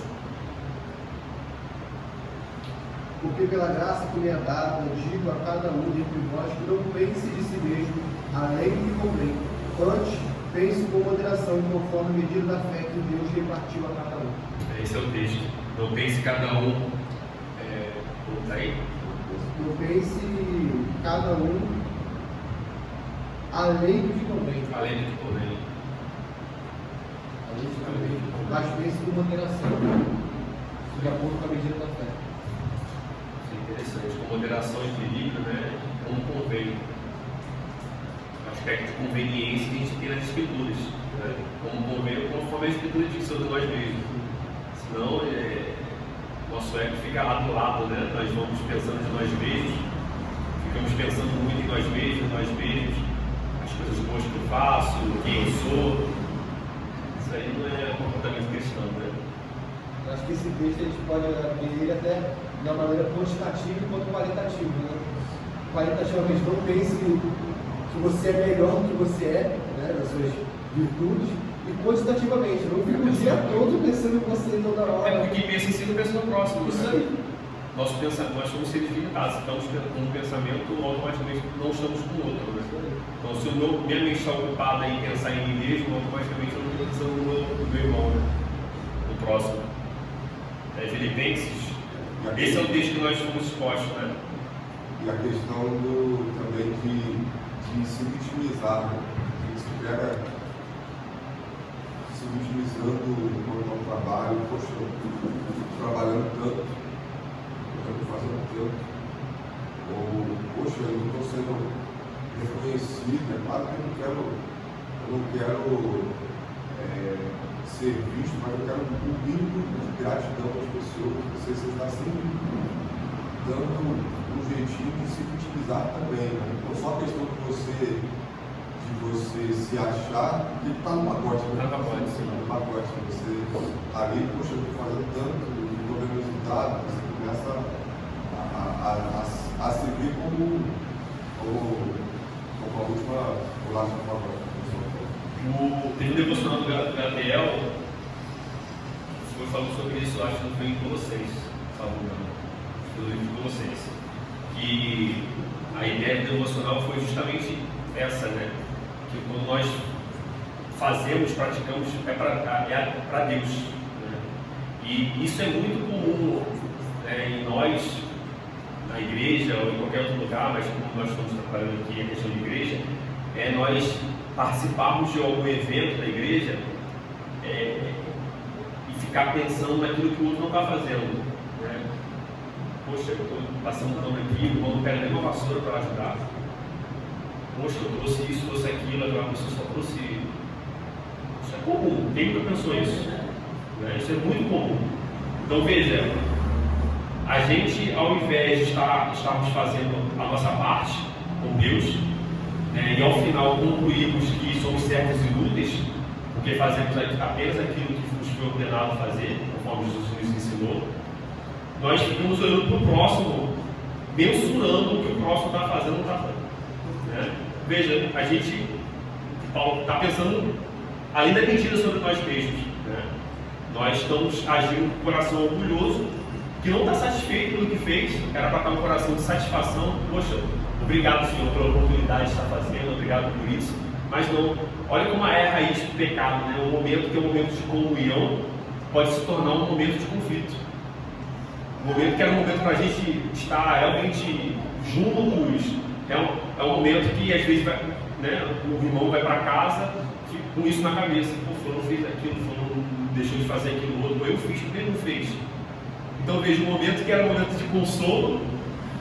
Porque pela graça que me é dada, digo a cada um dentre vós que não pense de si mesmo além do que convém. Antes, pense com moderação, conforme a medida da fé que Deus repartiu a cada um. Esse é o texto. Não pense cada um. Está aí? Não pense cada um além do que convém. Além do que convém. Além do que convém. Mas pense com moderação, de acordo com a medida da fé. Interessante, com moderação e equilíbrio, né? Como convém. O aspecto de conveniência que a gente tem nas escrituras, né? Como convém, conforme a escritura diz sobre nós mesmos. Senão, nosso ego fica lá do lado, né? Nós vamos pensando de nós mesmos, ficamos pensando muito em nós mesmos, as coisas boas que eu faço, quem eu sou. Isso aí não é comportamento cristão, né? Eu acho que esse texto a gente pode ver ele até de uma maneira quantitativa enquanto qualitativa, né? Qualitativamente, não pense que você é melhor do que você é, né, das suas virtudes, e quantitativamente, não fica o dia todo pensando em você toda hora. É porque quem pensa em si não pensa no próximo. Isso né? aí. Nós somos seres limitados, estamos com um pensamento, automaticamente não estamos com o outro. Né? Então, se minha mente está ocupada em pensar em mim mesmo, automaticamente eu não estou pensando no meu irmão, né? No próximo. Filipenses Esse é o texto que nós fomos expostos, né? E a questão também de se vitimizar, né? A gente se pega se vitimizando no trabalho, poxa, eu estou trabalhando tanto, eu estou fazendo tanto, ou poxa, eu não estou sendo reconhecido, é claro que eu não quero ser visto, mas eu quero um mínimo de gratidão às pessoas. Você está sempre dando um jeitinho de se vitimizar também, né? Não só a questão de você se achar que está no pacote, né? Tá pacote, sim. No pacote, você está ali, poxa, eu estou fazendo tanto, não estou vendo resultado, você começa a se ver como a última bolacha do pacote. Teve um devocional do Gabriel, foi falando sobre isso, eu acho que foi em Colossenses, salvo engano, no livro de Colossenses, que a ideia do devocional foi justamente essa, né? Que quando nós fazemos, praticamos, é para Deus, né? E isso é muito comum, né, em nós, na igreja ou em qualquer outro lugar, mas como nós estamos trabalhando aqui a questão de igreja, nós participarmos de algum evento da igreja e ficar pensando naquilo que o outro não está fazendo, né? Poxa, eu estou passando pano aqui, o irmão não pega nem uma vassoura para ajudar. Poxa, eu trouxe isso, trouxe aquilo, agora você só trouxe. Isso é comum, quem nunca pensou isso? Né? Isso é muito comum. Então veja, a gente, ao invés de estarmos fazendo a nossa parte com Deus, e ao final concluímos que somos servos inúteis, porque fazemos apenas aquilo que nos foi ordenado fazer, conforme Jesus nos ensinou, nós ficamos olhando para o próximo, mensurando o que o próximo está fazendo ou não está fazendo. Né? Veja, a gente está pensando além da mentira sobre nós mesmos. Né? Nós estamos agindo com o coração orgulhoso, que não está satisfeito pelo que fez, era para estar um coração de satisfação. Poxa, obrigado, Senhor, pela oportunidade de estar fazendo, obrigado por isso. Mas não, olha como é a raiz do pecado, né? Um momento que é um momento de comunhão pode se tornar um momento de conflito. Um momento que era um momento para a gente estar realmente juntos. É um momento que às vezes vai, né, o irmão vai para casa com isso na cabeça. Pô, fulano fez aquilo, fulano deixou de fazer aquilo outro, eu fiz porque ele não fez. Então veja, um momento que era um momento de consolo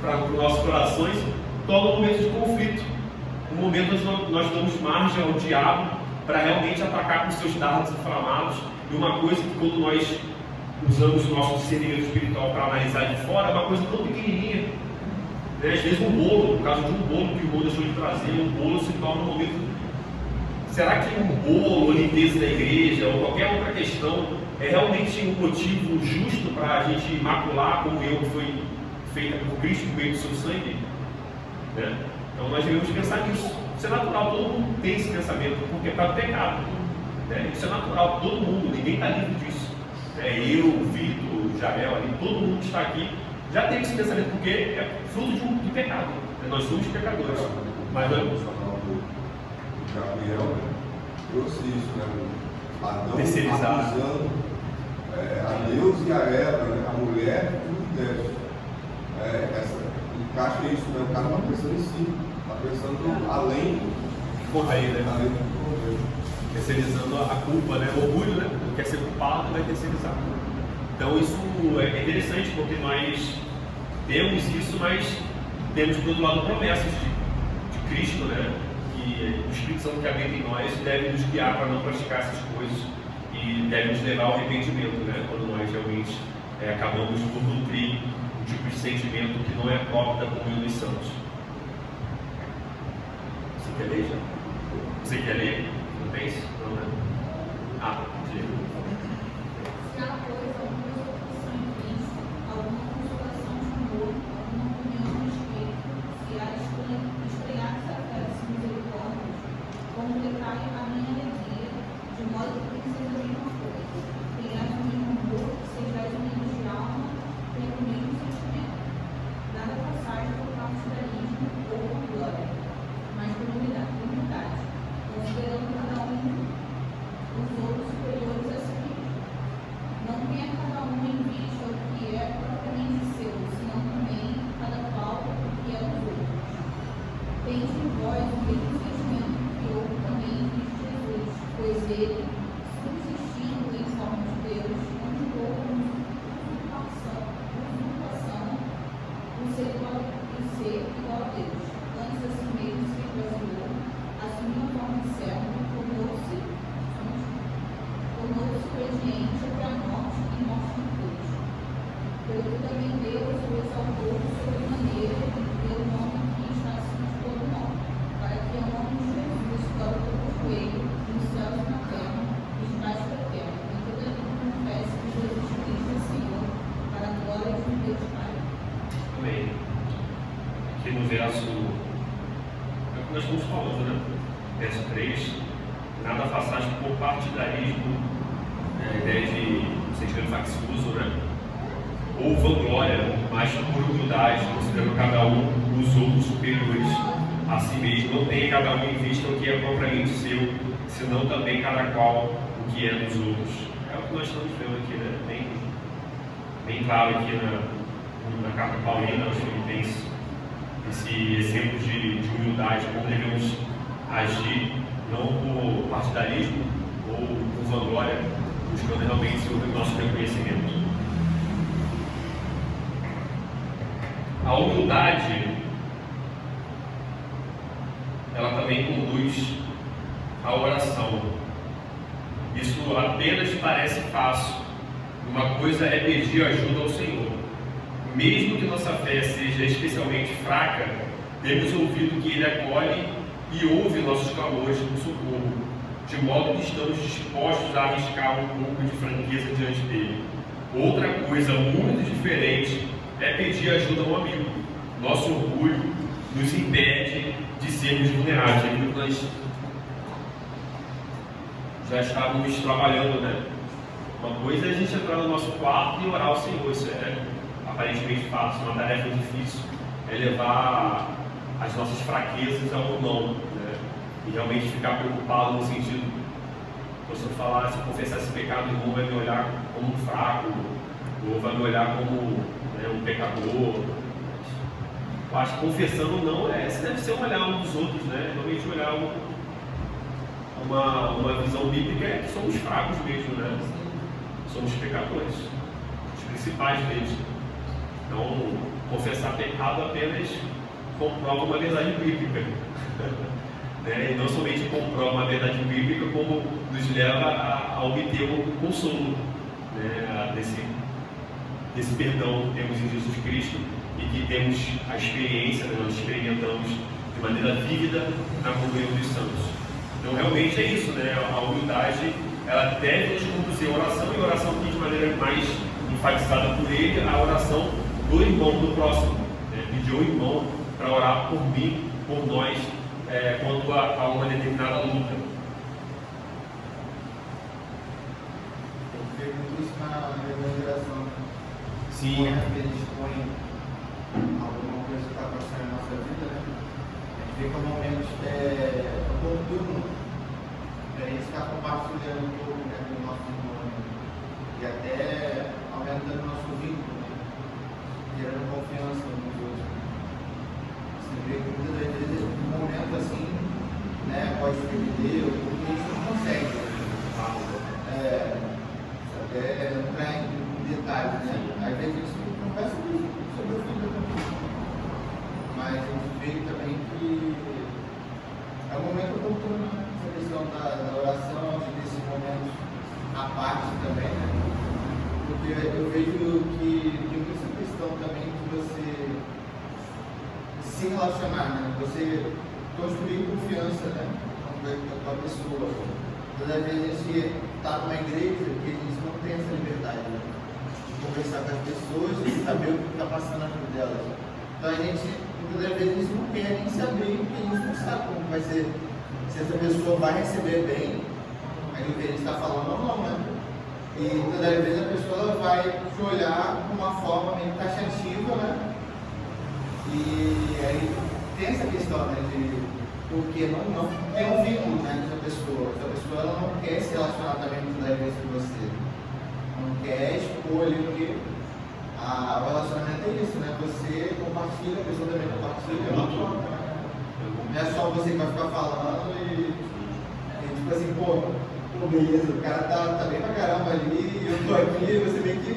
para os nossos corações, torna um momento de conflito. Um momento onde nós damos margem ao diabo para realmente atacar com seus dardos inflamados. E uma coisa que quando nós usamos o nosso discernimento espiritual para analisar de fora, é uma coisa tão pequenininha. Né? Às vezes um bolo, no caso de um bolo que o irmão deixou de trazer, um bolo se torna um momento. Será que um bolo, a limpeza da igreja ou qualquer outra questão é realmente um motivo justo para a gente macular como eu que foi feita por Cristo por meio do seu sangue? Né? Então nós devemos pensar nisso. Isso é natural, todo mundo tem esse pensamento, porque é para o pecado. Né? Isso é natural, todo mundo, ninguém está livre disso. Eu, o Vitor, o Jael, ali, todo mundo que está aqui já tem esse pensamento, porque é fruto de pecado. Né? Nós somos pecadores. Mas não é Gabriel, né, trouxe isso, né? Adão terceirizar. acusando a Deus e a Eva, né? A mulher e o Deus. Encaixa isso, né? O cara está pensando em si, está pensando além Correio, né? além do Terceirizando a culpa, né? O orgulho, né? Não quer ser culpado, vai terceirizar. Então isso é interessante, porque nós temos isso, mas temos por outro lado promessas de Cristo, né? Que o Espírito Santo que habita em nós deve nos guiar para não praticar essas coisas e deve nos levar ao arrependimento, né? Quando nós realmente acabamos por nutrir um tipo de sentimento que não é próprio da comunhão dos santos. Você quer ler já? Você quer ler? Não tem isso? Não, né? Diego. Se há, pois, alguma oposição em Cristo, alguma consolação de amor, alguma comunhão no Espírito, se há estranhados afetos e misericórdias, completai a minha alegria, de modo que penseis a mesma coisa, tenhais o mesmo amor, sejais unidos de alma, tendo o mesmo sentimento. Nada passais por partidarismo ou por glória, mas por humildade, considerando cada um os outros superiores a si mesmo. Não tenha cada um em vista o que é propriamente ele, subsistindo em forma de Deus, não julgou como usurpação o ser igual a Deus. Antes a si mesmo se esvaziou, assumiu a forma de servo, tornou-se obediente até a morte e morte de cruz. Pelo que também Deus o exaltou sobremaneira e deu o nome que está acima de todo nome, para que o nome de Jesus toque todo joelho nos céus e na terra e debaixo da terra, e toda língua confesse que Jesus Cristo é Senhor, para a glória de Deus Pai. Amém. Aqui no verso, é o que nós estamos falando, né? Verso 3, nada façais por partidarismo, a ideia de sentimento faccioso, né? Ou vanglória, mas por humildade, considerando cada um os outros superiores a si mesmo. Não tenha cada um em vista o que é propriamente seu, senão também cada qual o que é dos outros. É o que nós estamos vendo aqui, né? Bem claro aqui na carta paulina aos Filipenses, esse exemplo de humildade, como devemos agir, não por partidarismo ou por vanglória, buscando realmente o nosso reconhecimento. A humildade, ela também conduz à oração. Isso apenas parece fácil. Uma coisa é pedir ajuda ao Senhor. Mesmo que nossa fé seja especialmente fraca, temos ouvido que Ele acolhe e ouve nossos clamores por socorro, de modo que estamos dispostos a arriscar um pouco de franqueza diante dele. Outra coisa muito diferente é pedir ajuda a um amigo. Nosso orgulho nos impede de sermos vulneráveis. É aquilo que nós já estávamos trabalhando, né? Uma coisa é a gente entrar no nosso quarto e orar ao Senhor. Isso é aparentemente fácil, uma tarefa difícil. É levar as nossas fraquezas ao irmão, né? E realmente ficar preocupado no sentido, se eu falar, se eu confessar esse pecado, o irmão vai me olhar como um fraco, ou vai me olhar como, né, um pecador. Eu acho que confessando não esse deve ser um olhar um dos outros, né? Realmente olhar uma visão bíblica é que somos fracos mesmo, né? Somos pecadores, os principais deles. Então, confessar pecado apenas comprova uma verdade bíblica. Né? E não somente comprova uma verdade bíblica, como nos leva a obter o consolo, né? desse perdão que temos em Jesus Cristo e que temos a experiência, né? Nós experimentamos de maneira vívida na comunhão dos santos. Então, realmente é isso, né? A humildade, ela deve nos conduzir à oração, e a oração aqui de maneira mais enfatizada por ele, a oração do irmão, do próximo, né? Pedir ao irmão para orar por mim, por nós, quanto a uma determinada luta. Eu vejo muito isso na evangelização. Sim. Quando eles põem alguma coisa que está acontecendo na nossa vida, né? A gente vê que é um momento oportuno para a gente estar compartilhando um pouco, né, com o nosso irmão, né? E até aumentando o nosso vínculo, né? Gerando confiança nos outros. Você vê que muitas das vezes um momento assim, né, pode perder, ou porque a gente não consegue. Até entrar em detalhes, né? Às vezes a gente conversa sobre o filho também. Mas a gente vê também que é um momento oportuno, né? Essa questão da oração, de ter esses momentos à parte também, né? Porque eu vejo que tem muita questão também de você se relacionar, né? Você construir confiança, né? Com a pessoa. Toda vez a gente está numa igreja que a gente não tem essa liberdade, né? De conversar com as pessoas e saber o que está passando na vida delas. Então a gente, muitas vezes, a gente não quer nem saber, porque a gente não sabe como vai ser, se essa pessoa vai receber bem aquilo que a gente está falando ou não, né? E toda vez a pessoa ela vai te olhar de uma forma meio taxativa, né? E aí tem essa questão, né, porque não tem um vínculo, né, com essa pessoa. Essa pessoa ela não quer se relacionar também muitas vezes com você. Não quer expor ali, porque o relacionamento é isso, né? Você compartilha, a pessoa também compartilha, é uma troca, né? Não é só você que vai ficar falando e tipo assim, pô, Pô, beleza, o cara tá bem pra caramba ali, eu tô aqui, você vê que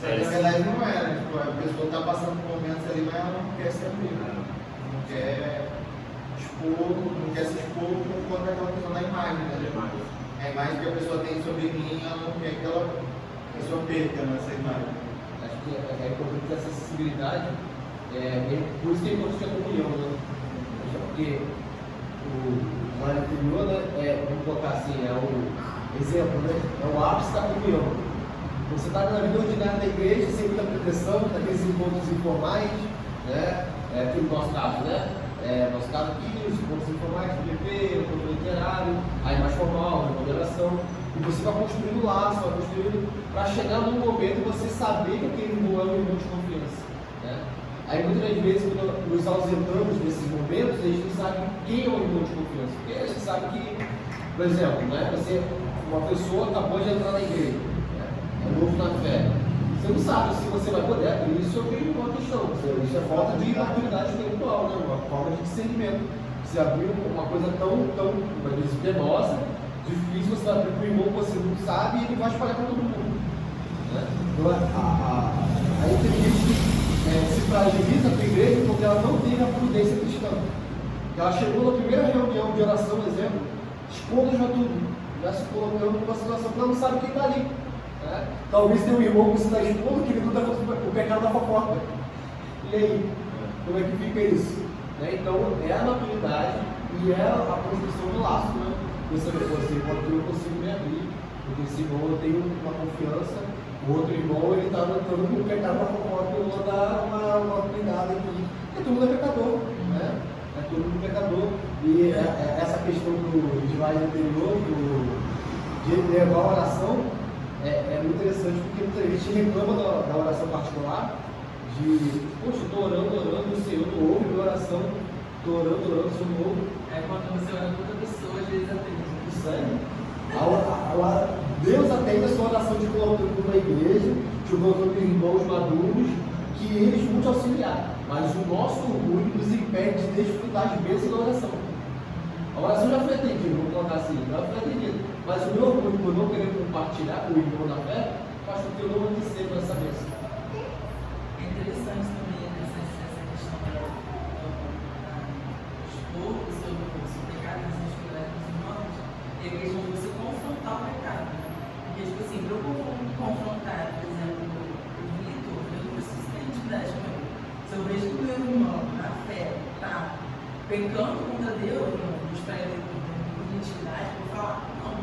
na verdade não é, né? Tipo, a pessoa tá passando por momentos ali, mas ela não quer se abrir, né? Não quer expor, não quer se expor por conta daquela questão da imagem, né? A imagem que a pessoa tem sobre mim, ela não quer que aquela pessoa perca nessa imagem. Acho que é importante essa acessibilidade, por isso que é importante a comunhão, né? Porque o ano anterior, né, vamos colocar assim, é o exemplo, né? É o ápice da comunhão. Você está na vida ordinária da igreja, sem muita pretensão, naqueles encontros informais, né? Aqui no nosso caso, né? Nosso caso aqui, os encontros informais, o PP, o encontro literário, aí mais formal, a moderação. E você vai construindo laço, vai construindo para chegar num momento e você saber que aquele irmão é um irmão de confiança, né? Aí muitas das vezes, quando nos ausentamos desses momentos, a gente não sabe quem é o irmão de confiança. Porque a gente sabe que, por exemplo, né, uma pessoa acabou de entrar na igreja, né, é novo na fé. Você não sabe se você vai poder abrir isso ou abrir uma questão. Isso é falta de maturidade intelectual, né, uma forma de discernimento. Se abrir uma coisa tão às vezes, penosa, difícil, você vai abrir para o irmão que você não sabe e ele vai espalhar para todo mundo. Né? Então, aí tem gente que se fragiliza com a igreja porque ela não teve a prudência cristã. Ela chegou na primeira reunião de oração, por exemplo, expondo já tudo, já se colocando numa situação que ela não sabe quem está ali. Né? Talvez tenha um irmão que você está expondo que ele não está fazendo o pecado da fofoca. E aí, como é que fica isso? Né? Então, é a maturidade e é a construção do laço. Né? Você pode eu consigo me abrir, porque esse irmão eu tenho uma confiança. O outro irmão, ele está lutando com o pecado da fofoca, eu vou dar uma cuidada aqui. Porque todo mundo é pecador, né? É todo mundo pecador. E essa questão do slide anterior, de levar a oração, é muito interessante, porque muita gente reclama da oração particular, de, poxa, estou orando, o Senhor não ouve minha oração, estou orando, o Senhor não ouve. Quando você ora com outra pessoa, às vezes atende. Isso aí. Deus atende a sua oração de colocando na igreja, de colocando irmãos maduros, que eles vão te auxiliar. Mas o nosso orgulho nos impede de desfrutar de bênçãos da oração. A oração já foi atendida, vamos colocar assim, já foi atendida. Mas o meu orgulho por não querer compartilhar com o irmão da fé, faz com que eu não receba essa bênção. É interessante também essa questão da expor o seu pecado, as dificuldades dos irmãos, e a questão de você confrontar o pecado. Porque, tipo assim, para eu confrontar, por exemplo, o Vitor, eu não preciso ter intimidade com ele. Se eu vejo que o meu irmão, na fé, está pecando contra Deus, eu não buscar ele com intimidade, eu vou falar, não,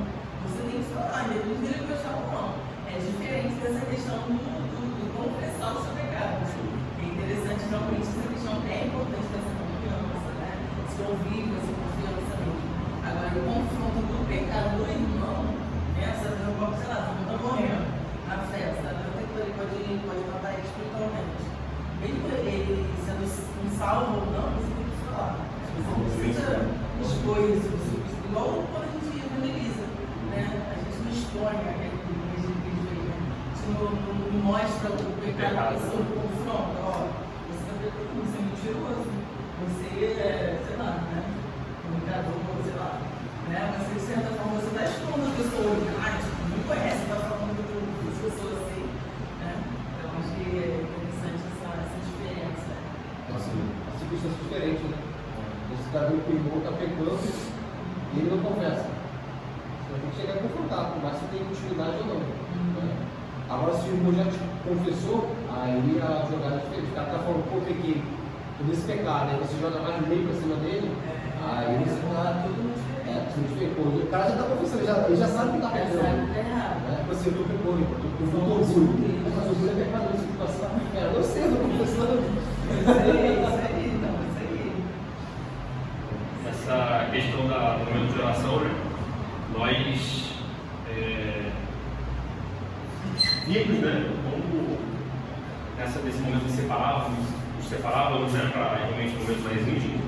você tem que falar, independente dele gostar ou não. É diferente dessa questão do confessar o seu pecado. É interessante, realmente, essa questão é importante dessa confiança, né? Se ouvir, essa confiança mesmo. Agora, o confronto do pecado do irmão, essa não sei lá, todo mundo está morrendo na festa, tanto que ele pode matar ele espiritualmente. Mesmo ele sendo um salvo ou não, você tem que falar. Você não precisa expor isso, igual quando a gente evangeliza, né? A gente não expõe aquele que a gente fez, né? A gente não mostra o pecado da pessoa, confronta, ó, você está pecando, você é mentiroso, você é, sei lá, né? Comunicador, sei lá. Né? Mas de certa forma você está expondo a pessoa, não conhece, está falando com as pessoas assim. Né? Então acho que é interessante essa diferença. As circunstâncias diferentes, né? Você está vendo que o irmão está pecando e ele não confessa. Você vai ter que chegar a confrontar, por mais que você tenha intimidade ou não. Né? Agora, se o irmão já te confessou, aí a jogada é diferente. O cara está falando, pô, pequei, por esse pecado, aí você joga mais lei para cima dele, aí você está tudo. O cara já está confessando, ele já sabe que está pecando. Você não pecou, eu estou com orgulho. Mas o orgulho é pecador, você está passando na inferno. Eu sei, eu estou confessando. Isso aí, então, isso aí. Essa questão do momento de oração, né? Nós vimos, né? Como nesse momento nos separávamos, né? Para realmente momentos mais íntimos.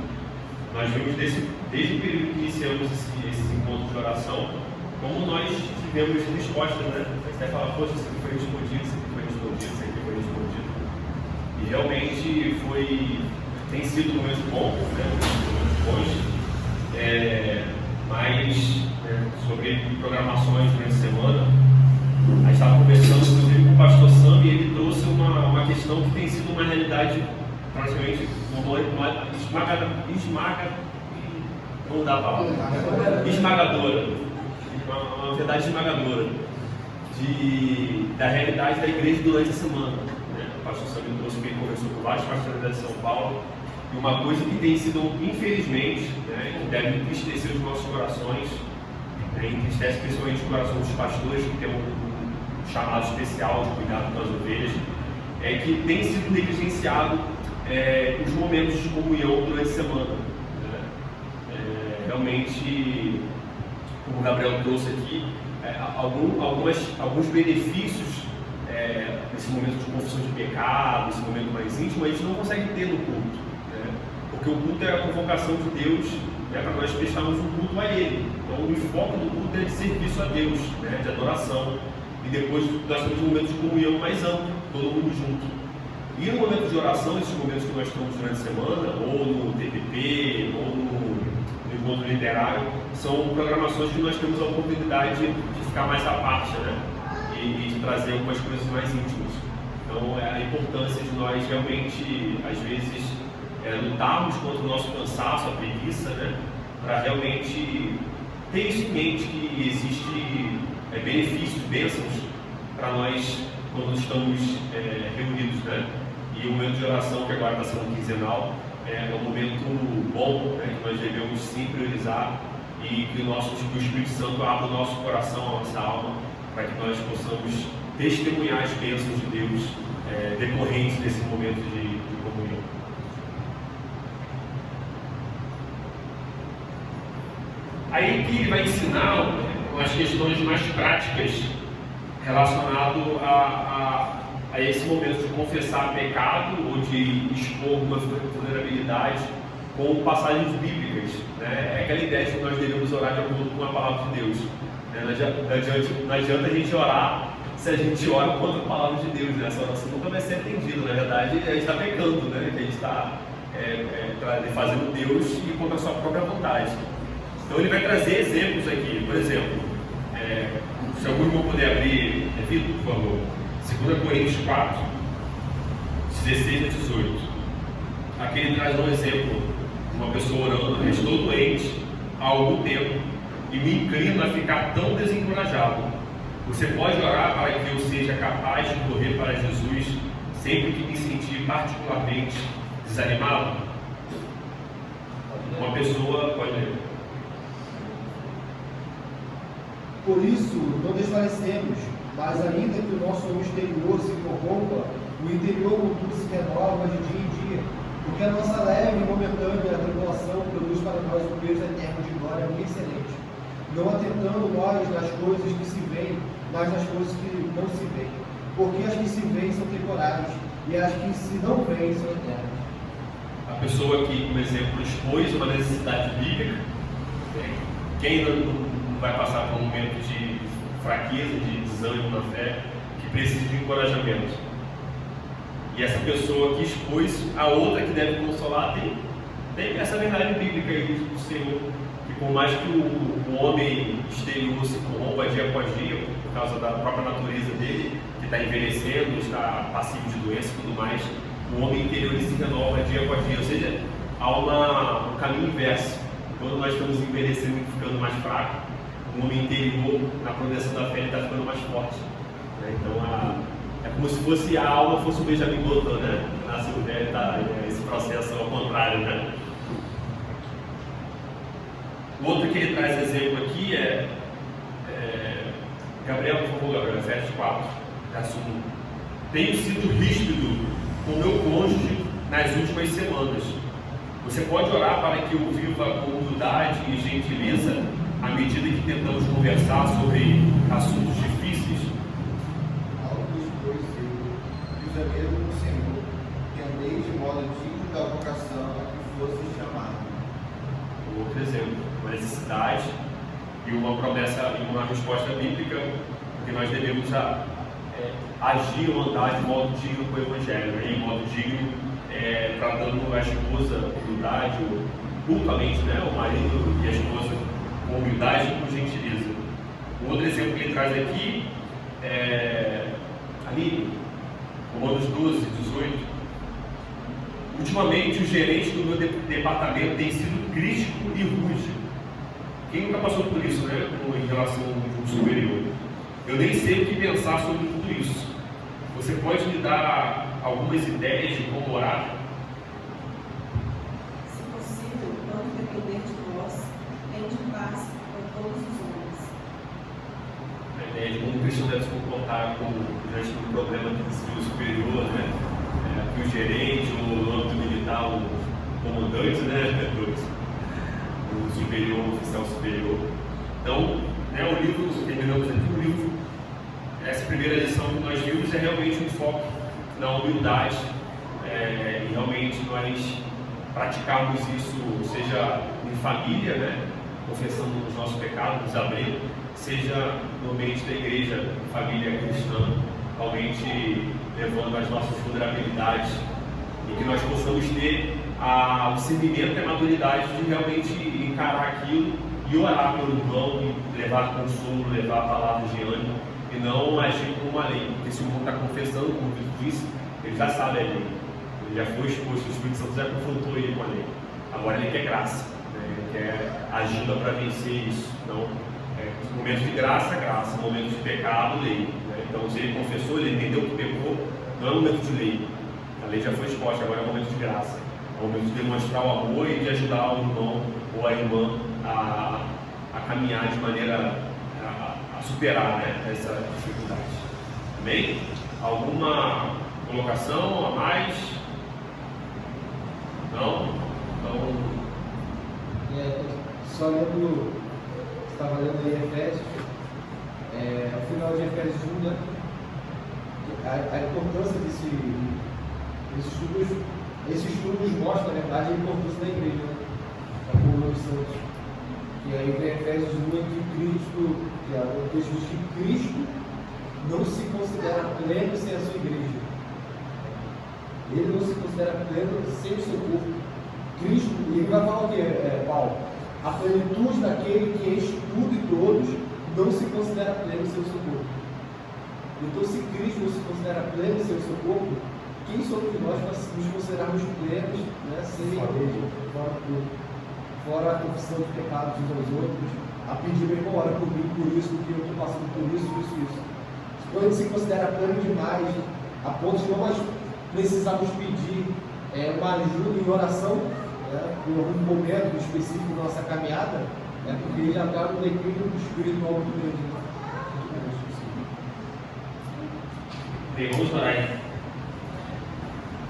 Nós vimos desde o período que iniciamos esses encontros de oração, como nós tivemos respostas, né? A gente até fala, poxa, isso aqui foi respondido, isso aqui foi respondido, isso aqui foi respondido. E realmente tem sido um momento bom, né? Momentos bons, mas né, sobre programações durante a semana. A gente estava conversando inclusive com o pastor Sam e ele trouxe uma questão que tem sido uma realidade praticamente não dá a palavra, esmagadora, uma verdade esmagadora da realidade da igreja durante a semana. Né? O pastor Sam trouxe que ele conversou com vários pastores de São Paulo, e uma coisa que tem sido, infelizmente, né, que deve entristecer os nossos corações, né, entristece principalmente o coração dos pastores, que tem um chamado especial de cuidado com as ovelhas, é que tem sido negligenciado os momentos de comunhão durante a semana. Né? Realmente, como o Gabriel trouxe aqui, alguns benefícios nesse momento de confissão de pecado, esse momento mais íntimo, a gente não consegue ter no culto. Né? Porque o culto é a convocação de Deus, né, para nós prestarmos um culto a Ele. Então, o foco do culto é de serviço a Deus, né, de adoração. E depois nós temos um momento de comunhão mais amplo, todo mundo junto. E no momento de oração, esses momentos que nós estamos durante a semana, ou no TPP, ou no encontro literário, são programações que nós temos a oportunidade de ficar mais à parte, né? E de trazer algumas coisas mais íntimas. Então, a importância de nós realmente, às vezes, lutarmos contra o nosso cansaço, a preguiça, né? Para realmente ter isso em mente, que existe benefícios, bênçãos para nós quando estamos reunidos, né? E o momento de oração, que agora está sendo quinzenal, é um momento bom, né, que nós devemos sim priorizar, e que o Espírito Santo abra o nosso coração, a nossa alma, para que nós possamos testemunhar as bênçãos de Deus decorrentes desse momento de comunhão. Aí que ele vai ensinar umas questões mais práticas relacionadas a esse momento de confessar pecado ou de expor alguma vulnerabilidade com passagens bíblicas. Né? É aquela ideia de que nós devemos orar de acordo com a palavra de Deus. Né? Não adianta a gente orar se a gente ora contra a palavra de Deus. Né? Essa oração nunca vai ser atendida. Na verdade, a gente está pecando, né? Que a gente está fazendo Deus e contra a sua própria vontade. Então ele vai trazer exemplos aqui. Por exemplo, se algum irmão puder abrir, Vitor, por favor, 2 Coríntios 4, 16 a 18. Aqui ele traz um exemplo de uma pessoa orando: estou doente há algum tempo e me inclino a ficar tão desencorajado. Você pode orar para que eu seja capaz de correr para Jesus sempre que me sentir particularmente desanimado? Uma pessoa pode ler. Por isso, não desfalecemos, mas ainda que o nosso homem exterior se corrompa, o interior contudo se renova de dia em dia, porque a nossa leve e momentânea tribulação produz para nós um peso eterno de glória muito excelente, não atentando nós nas coisas que se veem, mas nas coisas que não se veem, porque as que se veem são temporárias, e as que se não veem são eternas. A pessoa aqui, como exemplo, expôs uma necessidade bíblica. Quem não vai passar por um momento de fraqueza, de desânimo na fé, que precisa de encorajamento? E essa pessoa que expôs a outra que deve consolar tem essa verdade bíblica aí do Senhor, que por mais que o homem exterior se corrompa dia após dia, por causa da própria natureza dele, que está envelhecendo, está passivo de doença e tudo mais, o homem interior ele se renova dia após dia. Ou seja, há um caminho inverso. Quando nós estamos envelhecendo e ficando mais fraco, o homem interior, na progressão da fé, ele está ficando mais forte. Né? Então, é como se fosse a alma fosse o Benjamin Button, né? Nasce o velho, tá? Esse processo ao contrário, né? O outro que ele traz exemplo aqui Gabriel, por favor, Gabriel, Efésios 4, verso 1. Tenho sido ríspido com meu cônjuge nas últimas semanas. Você pode orar para que eu viva com humildade e gentileza à medida que tentamos conversar sobre assuntos difíceis? August, pois eu, prisioneiro do Senhor, que andei de modo digno da vocação a que fosse chamado. Outro exemplo, uma necessidade e uma promessa e uma resposta bíblica, porque nós devemos agir ou andar de modo digno com o Evangelho, né? Em modo digno, tratando a esposa com humildade, mutuamente, né? O marido e a esposa com humildade e com gentileza. traz aqui, ali, Romanos 12, 18. Ultimamente, os gerentes do meu departamento têm sido crítico e rude. Quem nunca passou por isso, né? Em relação ao superior? Eu nem sei o que pensar sobre tudo isso. Você pode me dar algumas ideias de como orar? Se possível, quando depender de vós, tende paz com todos os homens. A ideia de como o cristão deve se comportar diante de um problema de superior, né? Que o gerente, ou no âmbito militar, o comandante, né? O superior, o oficial superior. Então, né, o livro, terminamos aqui, o livro, essa primeira lição que nós vimos é realmente um foco na humildade, e realmente nós praticarmos isso, seja em família, né, confessando os nossos pecados, nos abrindo, seja no ambiente da igreja, família cristã, realmente levando as nossas vulnerabilidades e que nós possamos ter o discernimento e a maturidade de realmente encarar aquilo e orar pelo irmão, e levar consolo, levar palavras de ânimo e não agir como uma lei, porque se o irmão está confessando, como o Vitor disse, ele já sabe a lei, ele já foi exposto, o Espírito Santo já confrontou ele com a lei, agora ele quer graça, né? Ele quer ajuda para vencer isso. Então, momento de graça, graça, momento de pecado, lei, né? Então, se ele confessou, ele entendeu que pecou, não é um momento de lei, a lei já foi exposta, agora é um momento de graça, é um momento de demonstrar o amor e de ajudar o irmão ou a irmã a caminhar de maneira a superar, né, essa dificuldade. Amém? Alguma colocação a mais? Não? Então, só lendo, estava lendo aí Efésios, ao final de Efésios 1, né, a importância desses estudos. Esses estudos mostram, na verdade, a importância da igreja, né? Da comunhão dos santos. E aí vem Efésios 1 que Cristo, que é o texto diz que Cristo não se considera pleno sem a sua igreja. Ele não se considera pleno sem o seu corpo. Cristo, e ele vai falar o que, Paulo? A plenitude daquele que enche tudo e todos não se considera pleno sem o seu corpo. Então, se Cristo não se considera pleno sem o seu corpo, quem somos nós para nos considerarmos plenos, né, sem a igreja, fora a confissão de pecados uns aos outros, a pedir, meu irmão, ora comigo por isso, porque eu estou passando por isso. Quando a gente se considera pleno demais, a ponto de nós precisamos pedir uma ajuda em oração, né, em algum momento específico da nossa caminhada, né, porque ele já está no declínio espiritual muito grande. vamos orar aí.